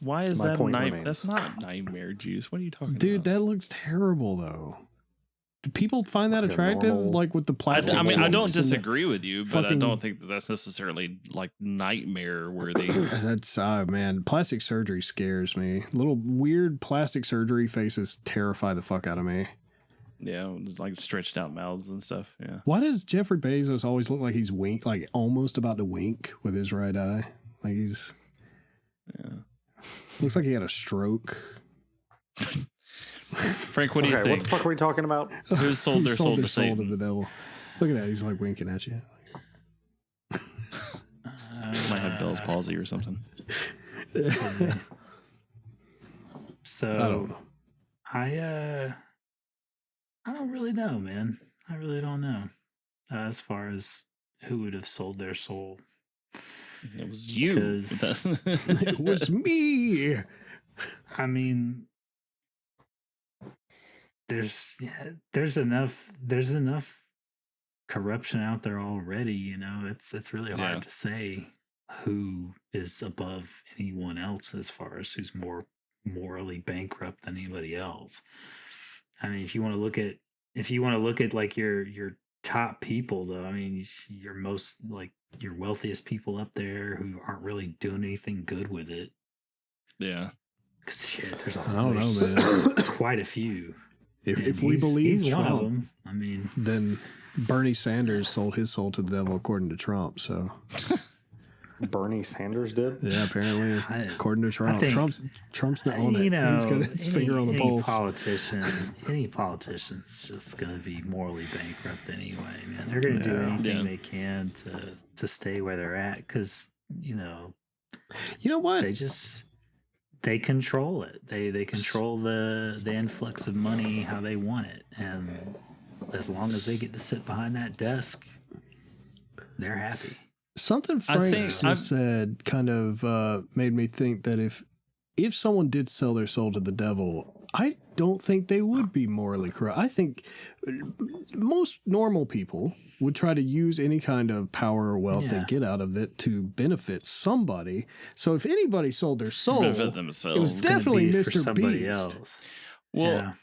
Why is My that point nightmare? remains. That's not nightmare juice. What are you talking Dude, about? that looks terrible though. Do people find that It's got attractive? normal- Like with the plastic. I mean, I don't joints and the- disagree with you, but I fucking- don't think that that's necessarily like nightmare worthy. That's man, plastic surgery scares me. Little weird plastic surgery faces terrify the fuck out of me. Yeah, it's like stretched out mouths and stuff. Yeah. Why does Jeffrey Bezos always look like he's like almost about to wink with his right eye? Like he's looks like he had a stroke. Frank, what do you What think? the fuck are we talking about? Who's sold their soul to soul to Satan? the devil. Look at that, he's like winking at you. Might have Bell's palsy or something. So I don't know. I don't really know, man. I really don't know. As far as who would have sold their soul. It was you. 'Cause- It was me. I mean, there's enough corruption out there already, you know. It's really hard Yeah. to say who is above anyone else as far as who's more morally bankrupt than anybody else. I mean, if you want to look at like your top people though, I mean, your most like your wealthiest people up there who aren't really doing anything good with it. Yeah. 'Cause shit, there's I don't know, man. quite a few. If And we believe he's one of Trump, them. I mean, then Bernie Sanders sold his soul to the devil according to Trump. So Bernie Sanders did. yeah, apparently according to Trump, think- Trump's not on it. you know, He's got his finger on the pulse. Any politician's just going to be morally bankrupt anyway, man. They're going to do anything Yeah. they can to stay where they're at because, you know, You know what? they control it. They control the influx of money how they want it, and as long as they get to sit behind that desk, they're happy. Something Frank just said kind of made me think that if someone did sell their soul to the devil, I don't think they would be morally corrupt. I think most normal people would try to use any kind of power or wealth they get out of it to benefit somebody. So if anybody sold their soul, Benefit themselves. it was definitely Gonna be for Mr. somebody Beast. else. Well,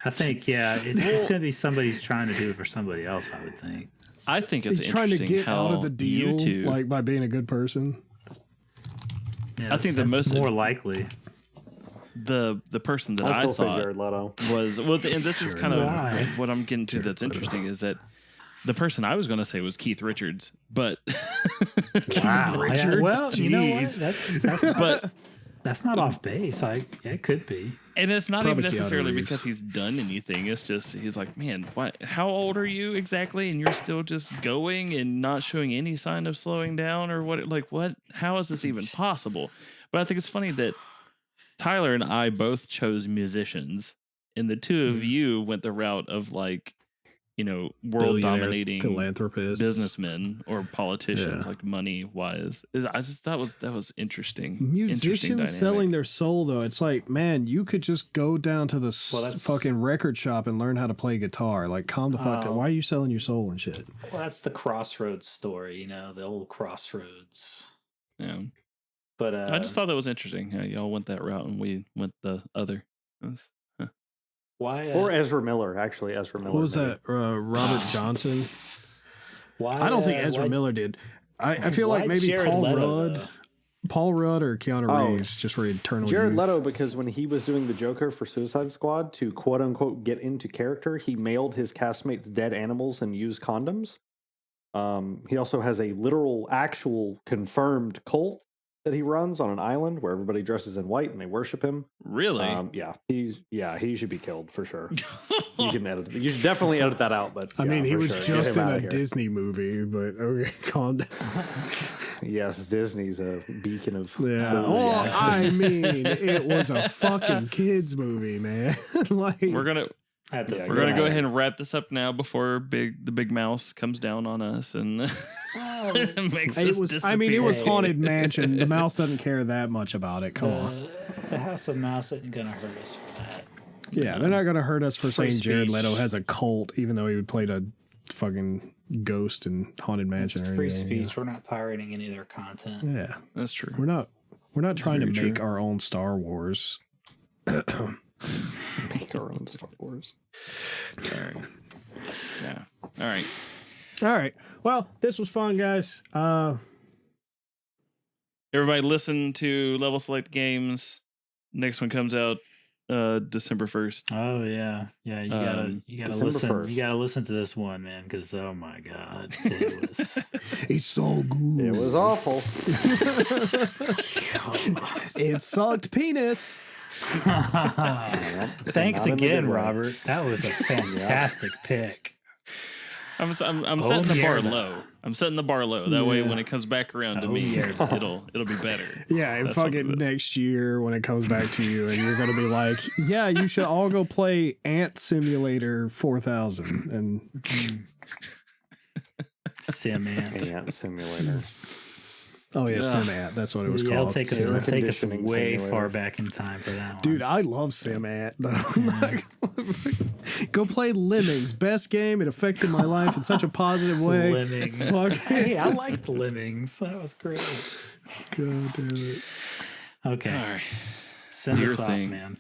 I think it's going to be somebody's trying to do it for somebody else. I would think. I think it's He's trying to interesting get how out of the deal, YouTube, like by being a good person. Yeah, I think the that's most more likely. the person that I'll I still say thought Jared Leto. was and this is kind of Why? what I'm getting to that's interesting is that the person I was going to say was Keith Richards, but Wow. Richards? Well, you know what? Jeez. but That's not off base. It could be. and it's not Probably even necessarily Keanu Reeves. because he's done anything. It's just he's like, man, what? How old are you exactly? And you're still just going and not showing any sign of slowing down or what? Like what? How is this even possible? But I think it's funny that Tyler and I both chose musicians, and the two of you went the route of like, you know, world dominating philanthropist businessmen or politicians, Yeah. like money wise. I just thought that was interesting. Musicians Interesting selling dynamic. their soul, though, it's like, man, you could just go down to the that's- fucking record shop and learn how to play guitar. Like, calm the fuck down. Why are you selling your soul and shit? Well, that's the Crossroads story. You know, the old Crossroads. Yeah. But I just thought that was interesting. Yeah, y'all went that route and we went the other. why? Or Ezra Miller, actually. Ezra Miller. What was maybe. that? Robert Johnson? Why? I don't think Ezra Miller did. I feel like why maybe Jared Paul Leto, Rudd. though? Paul Rudd or Keanu Oh. Reeves, just for eternal Jared youth. Leto, because when he was doing the Joker for Suicide Squad to quote unquote get into character, he mailed his castmates dead animals and used condoms. He also has a literal, actual, confirmed cult that he runs on an island where everybody dresses in white and they worship him. Really? He should be killed for sure. You can edit. You should definitely edit that out. But I mean, he for was sure. Get just him in outta a here. Disney movie, but okay, calm down. Yes, Disney's a beacon of. Yeah. holy Well, action. I mean, it was a fucking kids movie, man. Like, we're gonna At this We're gonna go ahead and wrap this up now before the big mouse comes down on us and makes us disappear. It was Haunted Mansion. The mouse doesn't care that much about it. Come on. The House of Mouse isn't gonna hurt us for that. Yeah, they're not gonna hurt us for Free saying Jared speech. Leto has a cult, even though he would play a fucking ghost in Haunted Mansion. It's or free anything, speech. We're not pirating any of their content. Yeah, That's true. we're not trying to very make true. our own Star Wars. Make our own Star Wars. All right. Yeah. All right. All right. Well, this was fun, guys. Everybody listen to Level Select Games. Next one comes out December 1st. Oh yeah, you gotta December listen. 1st. You gotta listen to this one, man, because oh my god, it was. It's so good. It was awful. It sucked penis. Thanks Not in a again, good way. Robert. That was a fantastic pick. I'm setting the bar yeah. low. I'm setting the bar low. That way, Yeah. when it comes back around to Oh, me, yeah. it'll be better. Yeah, and That's what fucking it is. next year when it comes back to you, and you're gonna be like, "Yeah, you should all go play Ant Simulator 4000." And Sim Ant. Ant Simulator. oh yeah, Yeah. Sim Ant. That's what it was Yeah, it'll called. take us, Air it'll take us conditioning way simulator. far back in time for that one. Dude, I love Sim Ant. Go play Lemmings. Best game. It affected my life in such a positive way. Lemmings. Fuck. Hey, I liked Lemmings. That was great. God damn it. Okay. All right. Send Your us off, thing. man.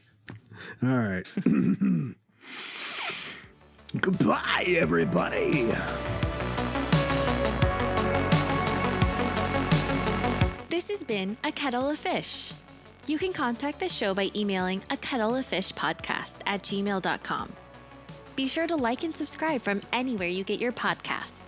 All right. Goodbye, everybody. This has been A Kettle of Fish. You can contact the show by emailing akettleoffishpodcast@gmail.com. Be sure to like and subscribe from anywhere you get your podcasts.